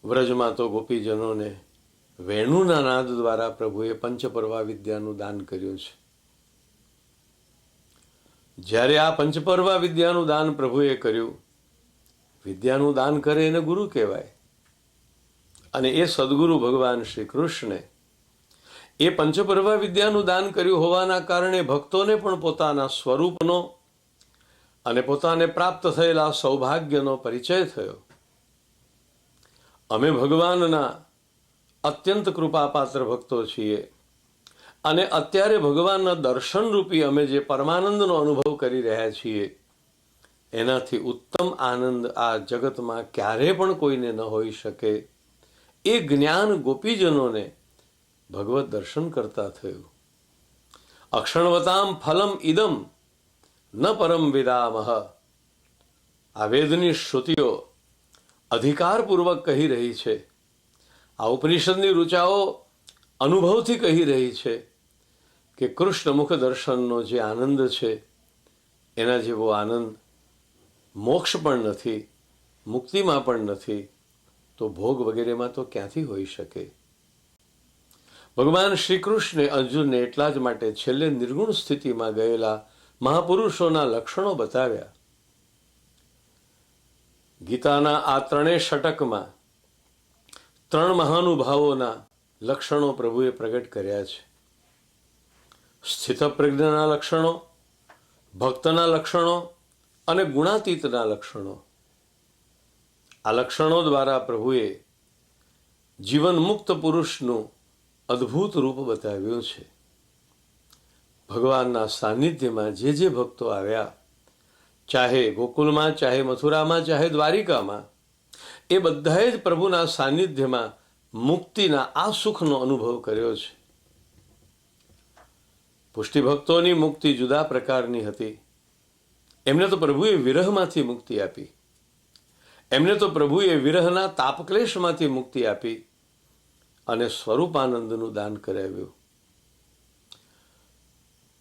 વ્રજમાં તો ગોપીજનોને વેણુના નાદ દ્વારા પ્રભુએ પંચપરવા વિદ્યાનું દાન કર્યું છે. જ્યારે આ પંચપરવા વિદ્યાનું દાન પ્રભુએ કર્યું, વિદ્યાનું દાન કરે એને ગુરુ કહેવાય. અને એ સદગુરુ ભગવાન શ્રી કૃષ્ણે એ પંચપરવા વિદ્યાનું દાન કર્યું હોવાના કારણે ભક્તોને પણ પોતાના સ્વરૂપનો અને પોતાને પ્રાપ્ત થયેલા સૌભાગ્યનો પરિચય થયો. અમે ભગવાનના અત્યંત કૃપાપાત્ર ભક્તો છીએ અને અત્યારે ભગવાનના દર્શનરૂપી અમે જે પરમાનંદનો અનુભવ કરી રહ્યા છીએ, એનાથી ઉત્તમ આનંદ આ જગતમાં ક્યારે પણ કોઈને ન હોઈ શકે. એ જ્ઞાન ગોપીજનોને ભગવત દર્શન કરતા થયું. અક્ષણવતામ ફલમ ઇદમ ન પરમ વિદામહ. આ વેદની શ્રુતિઓ અધિકારપૂર્વક કહી રહી છે, આ ઉપનિષદની ઋચાઓ અનુભવથી કહી રહી છે કે કૃષ્ણ મુખ દર્શનનો જે આનંદ છે એના જેવો આનંદ મોક્ષ પણ નથી, મુક્તિમાં પણ નથી, તો ભોગ વગેરેમાં તો ક્યાંથી હોઈ શકે. ભગવાન શ્રી કૃષ્ણે અર્જુનને એટલા જ માટે છેલ્લે નિર્ગુણ સ્થિતિમાં ગયેલા મહાપુરુષોના લક્ષણો બતાવ્યા. ગીતાના આ ત્રણેય ષટકમાં ત્રણ મહાનુભાવોના લક્ષણો પ્રભુએ પ્રગટ કર્યા છે. સ્થિતપ્રજ્ઞના લક્ષણો, ભક્તના લક્ષણો અને ગુણાતીતના લક્ષણો. આ લક્ષણો દ્વારા પ્રભુએ જીવન મુક્ત પુરુષનું અદ્ભુત રૂપ બતાવ્યું છે. ભગવાનના સાનિધ્યમાં જે ભક્તો આવ્યા, ચાહે ગોકુલમાં, ચાહે મથુરામાં, ચાહે દ્વારિકામાં, એ બધાએ જ પ્રભુના સાનિધ્યમાં મુક્તિના આ સુખનો અનુભવ કર્યો છે. પુષ્ટિભક્તોની મુક્તિ જુદા પ્રકારની હતી. એમને તો પ્રભુએ વિરહમાંથી મુક્તિ આપી, એમને તો પ્રભુએ વિરહના તાપક્લેશમાંથી મુક્તિ આપી અને સ્વરૂપાનંદનું દાન કરાવ્યું.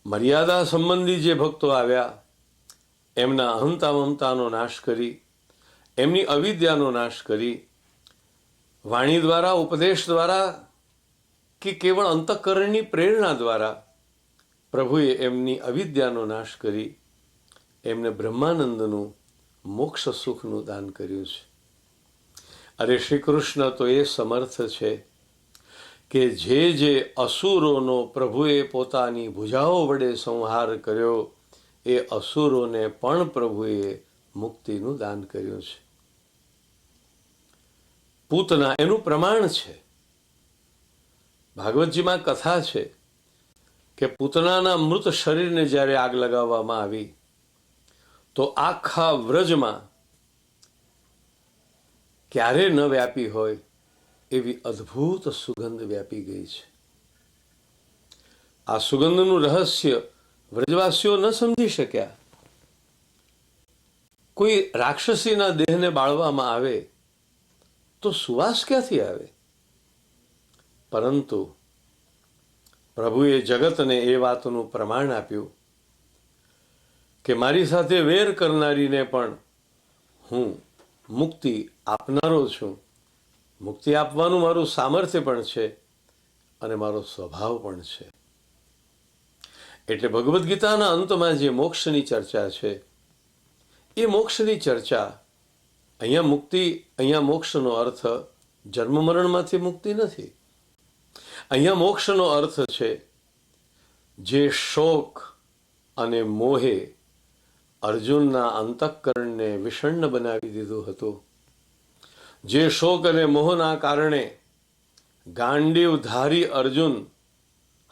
મર્યાદા સંબંધી જે ભક્તો આવ્યા, એમના અહંતા મમતાનો નાશ કરી, એમની અવિદ્યાનો નાશ કરી, વાણી દ્વારા, ઉપદેશ દ્વારા કે કેવળ અંતઃકરણની પ્રેરણા દ્વારા પ્રભુએ એમની અવિદ્યાનો નાશ કરી એમને બ્રહ્માનંદનું, મોક્ષ સુખનું દાન કર્યું છે. અરે શ્રી કૃષ્ણ તો એ સમર્થ છે કે જે અસુરોનો પ્રભુએ પોતાની ભુજાઓ વડે સંહાર કર્યો, એ અસુરોને પણ પ્રભુએ મુક્તિનું દાન કર્યું છે. પૂતના એનું પ્રમાણ છે. ભાગવતજીમાં કથા છે કે પૂતનાના મૃત શરીરને જ્યારે આગ લગાવવામાં આવી તો આખા વ્રજમાં ક્યારે ન વ્યાપી હોય એવી અદ્ભુત સુગંધ વ્યાપી ગઈ છે. આ સુગંધનું રહસ્ય વ્રજવાસીઓ ન સમજી શક્યા. કોઈ રાક્ષસીના દેહને બાળવામાં આવે તો સુવાસ ક્યાંથી આવે? પરંતુ પ્રભુએ જગતને એ વાતનું પ્રમાણ આપ્યું કે મારી સાથે વેર કરનારીને પણ હું મુક્તિ આપનારો છું. મુક્તિ આપવાનું મારું સામર્થ્ય પણ છે અને મારો સ્વભાવ પણ છે. એટલે ભગવદ્ ગીતાના અંતમાં જે મોક્ષની ચર્ચા છે, એ મોક્ષની ચર્ચા અહીંયા મોક્ષનો અર્થ જન્મ મરણમાંથી મુક્તિ નથી. અહીંયા મોક્ષનો અર્થ છે જે શોક અને મોહે અર્જુનના અંતઃકરણને વિષણ્ણ બનાવી દીધું હતું, જે શોક અને મોહના કારણે ગાંડીવધારી અર્જુન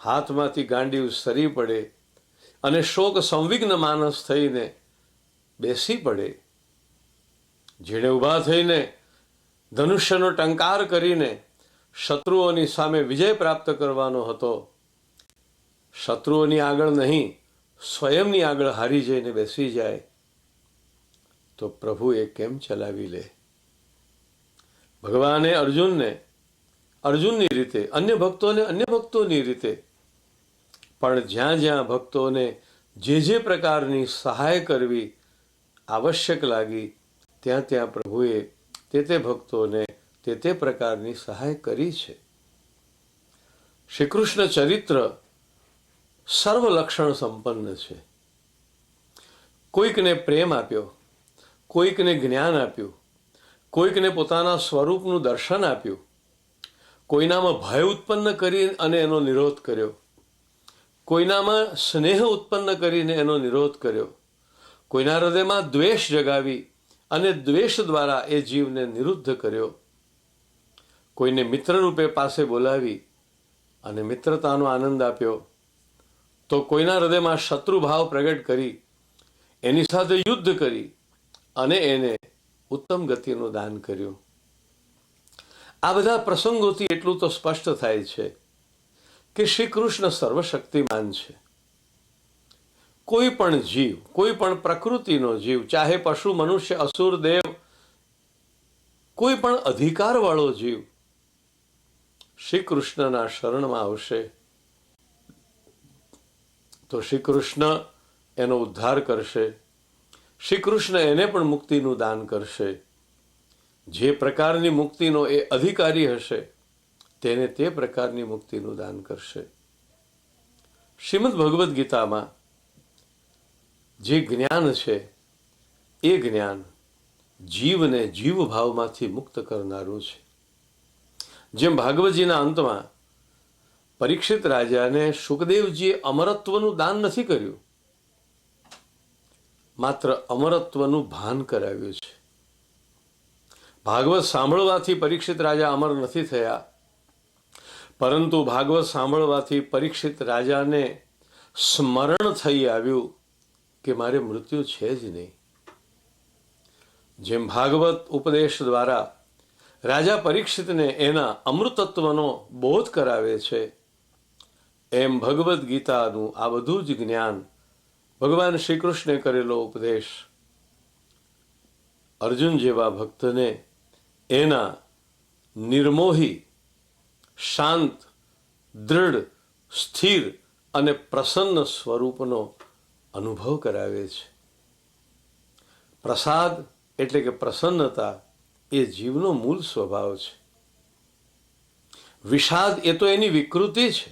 હાથમાંથી ગાંડીવ સરી પડે અને શોક સંવિઘ્ન માનસ થઈને બેસી પડે, જેણે ઊભા થઈને ધનુષ્યનો ટંકાર કરીને શત્રુઓની સામે વિજય પ્રાપ્ત કરવાનો હતો, શત્રુઓની આગળ નહીં, સ્વયંની આગળ હારી જઈને બેસી જાય તો પ્રભુ એ કેમ ચલાવી લે? ભગવાને અર્જુનની રીતે, અન્ય ભક્તોને અન્ય ભક્તોની રીતે, પણ જ્યાં જ્યાં ભક્તોને જે પ્રકારની સહાય કરવી આવશ્યક લાગી ત્યાં ત્યાં પ્રભુએ તે ભક્તોને તે પ્રકારની સહાય કરી છે. શ્રી કૃષ્ણ ચરિત્ર સર્વ લક્ષણ સંપન્ન છે. કોઈકને પ્રેમ આપ્યો, કોઈકને જ્ઞાન આપ્યું, કોઈકને પોતાના સ્વરૂપનું દર્શન આપ્યું, કોઈનામાં ભય ઉત્પન્ન કરી અને એનો નિરોધ કર્યો, કોઈનામાં સ્નેહ ઉત્પન્ન કરીને એનો નિરોધ કર્યો, કોઈના હૃદયમાં દ્વેષ જગાવી અને દ્વેષ દ્વારા એ જીવને નિરુદ્ધ કર્યો, કોઈને મિત્ર રૂપે પાસે બોલાવી અને મિત્રતાનો આનંદ આપ્યો, તો કોઈના હૃદયમાં શત્રુભાવ પ્રગટ કરી એની સાથે યુદ્ધ કરી અને એને ઉત્તમ ગતિનું દાન કર્યું. આ બધા પ્રસંગોથી એટલું તો સ્પષ્ટ થાય છે કે શ્રી કૃષ્ણ સર્વશક્તિમાન છે. કોઈ પણ જીવ, કોઈ પણ પ્રકૃતિનો જીવ, ચાહે પશુ, મનુષ્ય, અસુર, દેવ, કોઈ પણ અધિકારવાળો જીવ શ્રી કૃષ્ણના શરણમાં આવશે તો શ્રી કૃષ્ણ એનો ઉદ્ધાર કરશે. શ્રી કૃષ્ણ એને પણ મુક્તિનું દાન કરશે. જે પ્રકારની મુક્તિનો એ અધિકારી હશે તેને તે પ્રકારની મુક્તિનું દાન કરશે. શ્રીમદ ભગવદ્ ગીતામાં જે જ્ઞાન છે એ જ્ઞાન જીવને જીવ ભાવમાંથી મુક્ત કરનારું છે. જેમ ભાગવતજીના અંતમાં પરીક્ષિત રાજાને સુખદેવજીએ અમરત્વનું દાન નથી કર્યું, માત્ર અમરત્વનું ભાન કરાવ્યું છે. ભાગવત સાંભળવાથી પરીક્ષિત રાજા અમર નથી થયા, પરંતુ ભાગવત સાંભળવાથી પરીક્ષિત રાજાને સ્મરણ થઈ આવ્યું કે મારે મૃત્યુ છે જ નહીં. જેમ ભાગવત ઉપદેશ દ્વારા રાજા પરીક્ષિતને એના અમૃતત્વનો બોધ કરાવે છે, એમ ભગવદ્ ગીતાનું આ બધું જ જ્ઞાન, ભગવાન શ્રી કૃષ્ણે કરેલો ઉપદેશ અર્જુન જેવા ભક્તને એના નિર્મોહી, શાંત, દૃઢ, સ્થિર અને પ્રસન્ન સ્વરૂપનો અનુભવ કરાવે છે. પ્રસાદ એટલે કે પ્રસન્નતા એ જીવનો મૂળ સ્વભાવ છે. વિષાદ એ તો એની વિકૃતિ છે.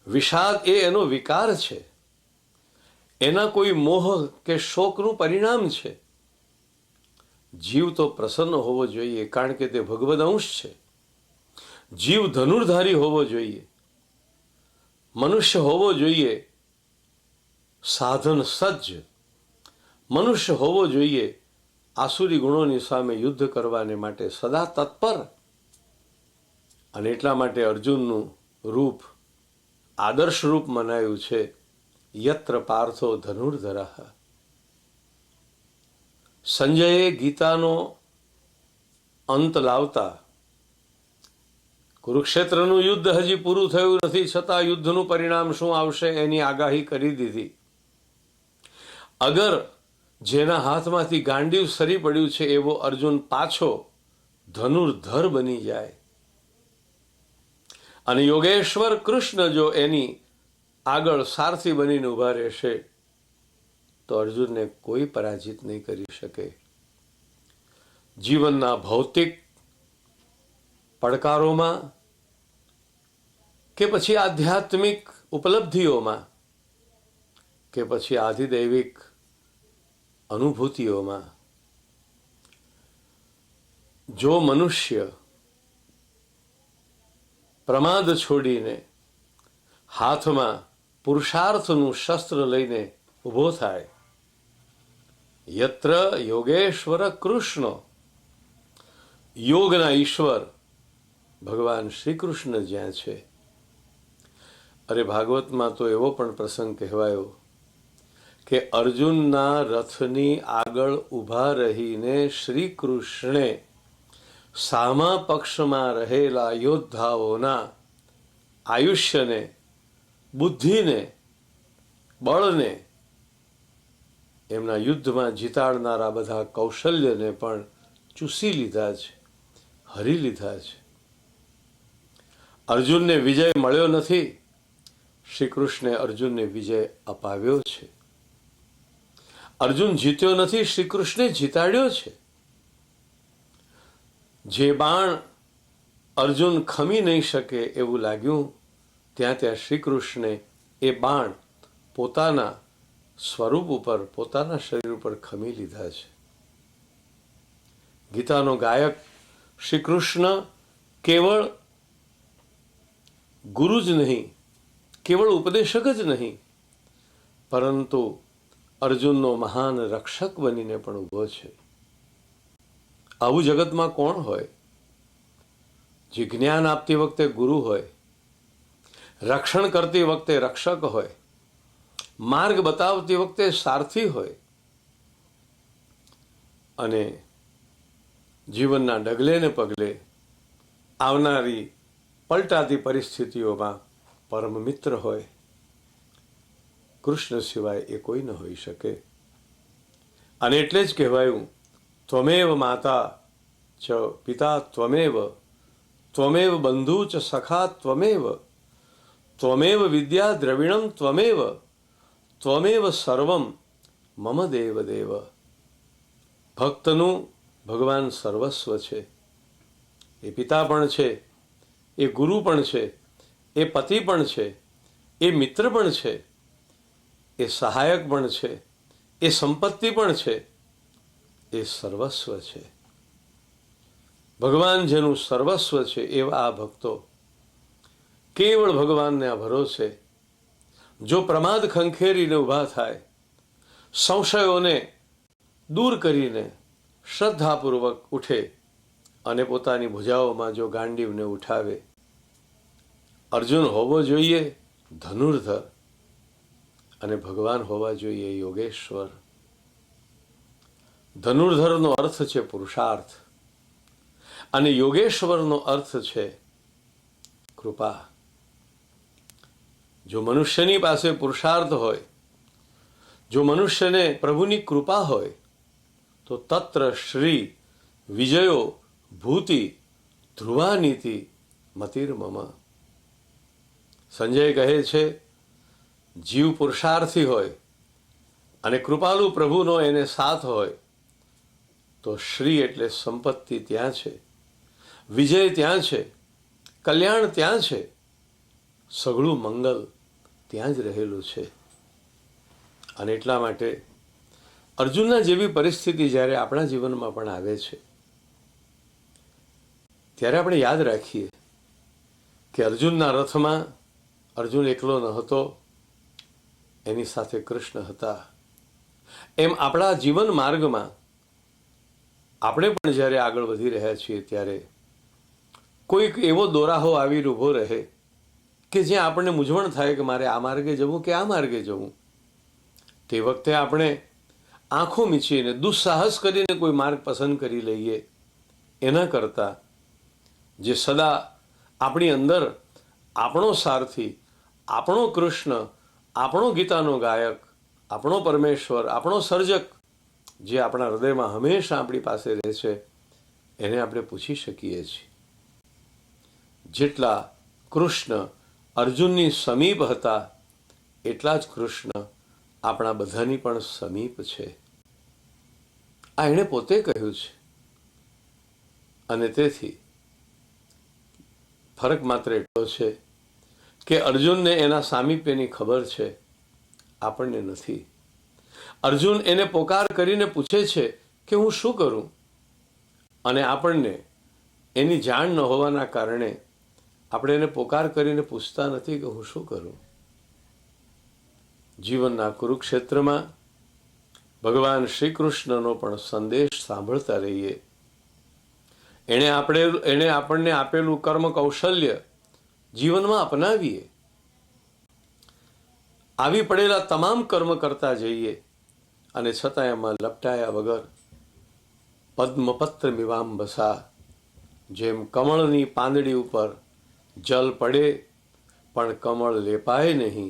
વિષાદ એ એનો વિકાર છે. એના કોઈ મોહ કે શોકનું પરિણામ છે. જીવ તો પ્રસન્ન હોવો જોઈએ, કારણ કે તે ભગવદ અંશ છે. જીવ ધનુર્ધારી હોવો જોઈએ, મનુષ્ય હોવો જોઈએ સાધન સજ્જ, મનુષ્ય હોવો જોઈએ આસુરી ગુણોની સામે યુદ્ધ કરવાને માટે સદા તત્પર. અને એટલા માટે અર્જુનનું રૂપ આદર્શ રૂપ મનાયું છે. યત્ર પાર્થો ધનુર્ધરઃ. સંજયે ગીતાનો અંત લાવતા કુરુક્ષેત્રનું યુદ્ધ હજી પૂરું થયું નથી, છતાં યુદ્ધનું પરિણામ શું આવશે એની આગાહી કરી દીધી. અગર જેના હાથમાંથી ગાંડીવ સરી પડ્યું છે એવો અર્જુન પાછો ધનુર્ધર બની જાય અને યોગેશ્વર કૃષ્ણ જો એની આગળ સારથી બનીને ઊભા રહેશે તો અર્જુનને કોઈ પરાજિત નહીં કરી શકે. જીવનના ભૌતિક પડકારોમાં કે પછી આધ્યાત્મિક ઉપલબ્ધિઓમાં કે પછી આધિદૈવિક અનુભૂતિઓમાં જો મનુષ્ય પ્રમાદ છોડીને હાથમાં પુરુષાર્થનું શસ્ત્ર લઈને ઊભો થાય, યત્ર યોગેશ્વર કૃષ્ણ, યોગના ઈશ્વર ભગવાન શ્રી કૃષ્ણ જ્યાં છે. અરે ભાગવતમાં તો એવો પણ પ્રસંગ કહેવાયો કે અર્જુનના રથની આગળ ઊભા રહીને શ્રી કૃષ્ણે સામા પક્ષમાં રહેલા યોદ્ધાઓના આયુષ્યને, બુદ્ધિને, બળને, એમના યુદ્ધમાં જીતાડનારા બધા કૌશલ્યને પણ ચૂસી લીધા છે, હરી લીધા છે. અર્જુનને વિજય મળ્યો નથી, શ્રી કૃષ્ણે અર્જુનને વિજય અપાવ્યો છે. અર્જુન જીત્યો નથી, શ્રી કૃષ્ણે જીતાડ્યો છે. જે બાણ અર્જુન ખમી નહીં શકે એવું લાગ્યું, ત્યાં શ્રી કૃષ્ણે એ બાણ પોતાના સ્વરૂપ ઉપર, પોતાના શરીર ઉપર ખમી લીધા છે. ગીતાનો ગાયક શ્રી કૃષ્ણ કેવળ ગુરુ જ નહીં, કેવળ ઉપદેશક જ નહીં, પરંતુ અર્જુનનો મહાન રક્ષક બનીને પણ ઊભો છે. આવું જગતમાં કોણ હોય જે જ્ઞાન આપતી વખતે ગુરુ હોય, રક્ષણ કરતી વખતે રક્ષક હોય, માર્ગ બતાવતી વખતે સારથી હોય, અને જીવનના ડગલે ને પગલે આવનારી પલટાતી પરિસ્થિતિઓમાં પરમ મિત્ર હોય. કૃષ્ણ સિવાય એ કોઈ ન હોઈ શકે. અને એટલે જ કહેવાયું, ત્વમેવ માતા ચ પિતા ત્વમેવ, ત્વમેવ બંધુ ચ સખા ત્વમેવ, ત્વમેવ વિદ્યા દ્રવિણમ ત્વમેવ, ત્વમેવ સર્વમ મમ દેવ દેવ. ભક્તનું ભગવાન સર્વસ્વ છે. એ પિતા પણ છે, એ ગુરુ પણ છે, એ પતિ પણ છે, એ મિત્ર પણ છે, એ સહાયક પણ છે, એ સંપત્તિ પણ છે, એ સર્વસ્વ છે. ભગવાન જેનું સર્વસ્વ છે એવા આ ભક્તો કેવળ ભગવાનને આ ભરોસે જો પ્રમાદ ખંખેરીને ઊભા થાય, સંશયોને દૂર કરીને શ્રદ્ધાપૂર્વક ઉઠે અને પોતાની ભુજાઓમાં જો ગાંડીવને ઉઠાવે. અર્જુન હોવો જોઈએ ધનુર્ધર, અને ભગવાન હોવા જોઈએ યોગેશ્વર. ધનુર્ધરનો અર્થ છે પુરુષાર્થ, અને યોગેશ્વરનો અર્થ છે કૃપા. જો મનુષ્યની પાસે પુરુષાર્થ હોય, જો મનુષ્યને પ્રભુની કૃપા હોય, તો તત્ર શ્રી વિજયો ભૂતિ ધ્રુવાનીતિ મતિર્મમ. સંજય કહે છે, જીવ પુરુષાર્થી હોય અને કૃપાલુ પ્રભુનો એને સાથ હોય તો શ્રી એટલે સંપત્તિ ત્યાં છે, વિજય ત્યાં છે, કલ્યાણ ત્યાં છે, સઘળું મંગલ ત્યાં જ રહેલું છે. અને એટલા માટે અર્જુનના જેવી પરિસ્થિતિ જ્યારે આપણા જીવનમાં પણ આવે છે, ત્યારે આપણે યાદ રાખીએ કે અર્જુનના રથમાં અર્જુન એકલો ન હતો, એની સાથે કૃષ્ણ હતા. એમ આપણા જીવન માર્ગમાં આપણે પણ જ્યારે આગળ વધી રહ્યા છીએ ત્યારે કોઈક એવો દોરાહો આવીને ઊભો રહે કે જ્યાં આપણને મૂંઝવણ થાય કે મારે આ માર્ગે જવું કે આ માર્ગે જવું. તે વખતે આપણે આંખો મીચીને દુસ્સાહસ કરીને કોઈ માર્ગ પસંદ કરી લઈએ એના કરતાં જે સદા આપણી અંદર આપણો સારથી, આપણો કૃષ્ણ, આપણો ગીતાનો ગાયક, આપણો પરમેશ્વર, આપણો સર્જક, જે આપણા હૃદયમાં હંમેશા આપણી પાસે રહે છે, એને આપણે પૂછી શકીએ છીએ. જેટલા કૃષ્ણ અર્જુનની સમીપ હતા એટલા જ કૃષ્ણ આપણા બધાની પણ સમીપ છે. આ એણે પોતે કહ્યું છે. અને તેથી ફરક માત્ર એટલો છે કે અર્જુનને એના સામીપ્યની ખબર છે, આપણને નથી. અર્જુન એને પોકાર કરીને પૂછે છે કે હું શું કરું, અને આપણને એની જાણ ન હોવાના કારણે આપણે એને પોકાર કરીને પૂછતા નથી કે હું શું કરું. જીવનના કુરુક્ષેત્રમાં ભગવાન શ્રી કૃષ્ણનો પણ સંદેશ સાંભળતા રહીએ. એણે આપણને આપેલું કર્મ કૌશલ્ય જીવનમાં અપનાવીએ. આવી પડેલા તમામ કર્મ કરતા જઈએ અને છતાં એમાં લપટાયા વગર પદ્મપત્ર મિવાંબસા, જેમ કમળની પાંદડી ઉપર જલ પડે પણ કમળ લેપાય નહીં,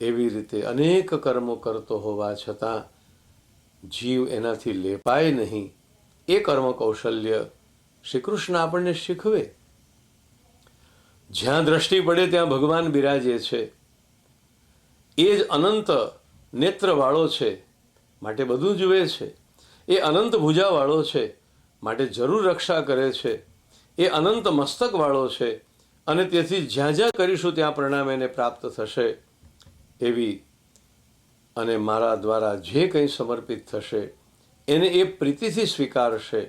એવી રીતે અનેક કર્મો કરતો હોવા છતાં જીવ એનાથી લેપાય નહીં. એ કર્મ કૌશલ્ય શ્રી કૃષ્ણ આપણને શીખવે. જ્યાં દ્રષ્ટિ પડે ત્યાં ભગવાન બિરાજે છે. એ જ અનંત નેત્રવાળો છે માટે બધું જુએ છે. એ અનંત ભુજાવાળો છે માટે જરૂર રક્ષા કરે છે. એ અનંત મસ્તકવાળો છે અને તેથી જ્યાં જ્યાં કરીશું ત્યાં પરિણામ એને પ્રાપ્ત થશે. એવી અને મારા દ્વારા જે કંઈ સમર્પિત થશે એને એ પ્રીતિથી સ્વીકારશે.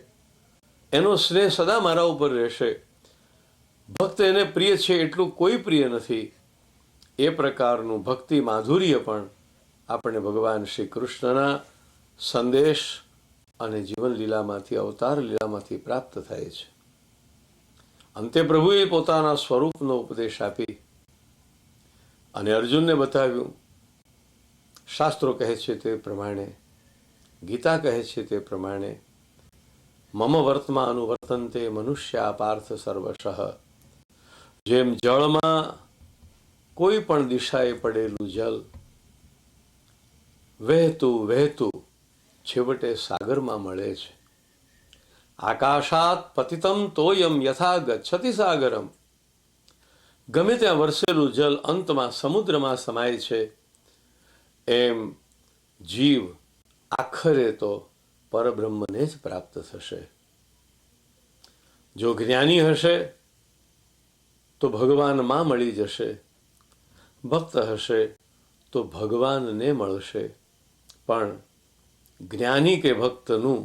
એનો સ્નેહ સદા મારા ઉપર રહેશે. ભક્ત એને પ્રિય છે એટલું કોઈ પ્રિય નથી. એ પ્રકારનું ભક્તિ માધુર્ય પણ આપણે ભગવાન શ્રી કૃષ્ણના સંદેશ અને જીવન લીલામાંથી, અવતાર લીલામાંથી પ્રાપ્ત થાય છે. અંતે પ્રભુએ પોતાના સ્વરૂપનો ઉપદેશ આપી અને અર્જુનને બતાવ્યું. શાસ્ત્રો કહે છે તે પ્રમાણે, ગીતા કહે છે તે પ્રમાણે, મમ વર્તમાં અનુવર્તન્તે મનુષ્યા પાર્થ સર્વશઃ. જેમ જળમાં કોઈ પણ દિશાએ પડેલું જલ વહેતું વહેતું છેવટે સાગરમાં મળે છે. આકાશાત પતિતમ તોયમ યથા ગચ્છતિ સાગરમ. ગમે ત્યાં વરસેલું જલ અંતમાં સમુદ્રમાં સમાય છે, એમ જીવ આખરે તો પરબ્રહ્મને જ પ્રાપ્ત થશે. જો જ્ઞાની હશે તો ભગવાનમાં મળી જશે, ભક્ત હશે તો ભગવાનને મળશે. પણ જ્ઞાની કે ભક્તનું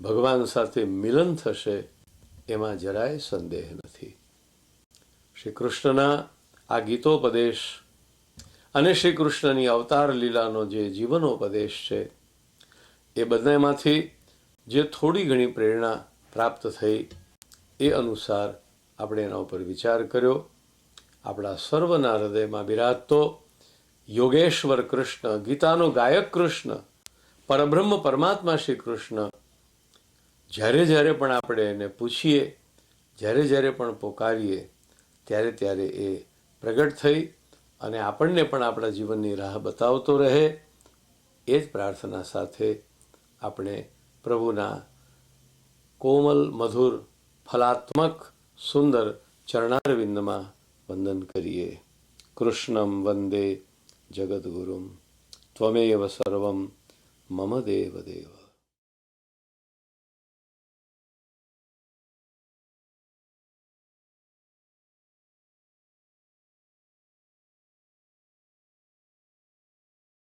ભગવાન સાથે મિલન થશે એમાં જરાય સંદેહ નથી. શ્રી કૃષ્ણના આ ગીતોપદેશ અને શ્રી કૃષ્ણની અવતાર લીલાનો જે જીવનોપદેશ છે, એ બંનેમાંથી જે થોડી ઘણી પ્રેરણા પ્રાપ્ત થઈ એ અનુસાર આપણે એના ઉપર વિચાર કર્યો. આપણા સર્વના હૃદયમાં બિરાજતો યોગેશ્વર કૃષ્ણ, ગીતાનો ગાયક કૃષ્ણ, પરબ્રહ્મ પરમાત્મા શ્રી કૃષ્ણ જ્યારે જ્યારે પણ આપણે એને પૂછીએ, જ્યારે જ્યારે પણ પોકારીએ, ત્યારે ત્યારે એ પ્રગટ થઈ અને આપણને પણ આપણા જીવનની રાહ બતાવતો રહે, એ જ પ્રાર્થના સાથે આપણે પ્રભુના કોમલ મધુર ફલાત્મક સુંદર ચરણારવિંદમાં વંદન કરીએ. કૃષ્ણમ વંદે જગદગુરુમ ત્વમેવ સર્વમ મમ દેવ દેવ.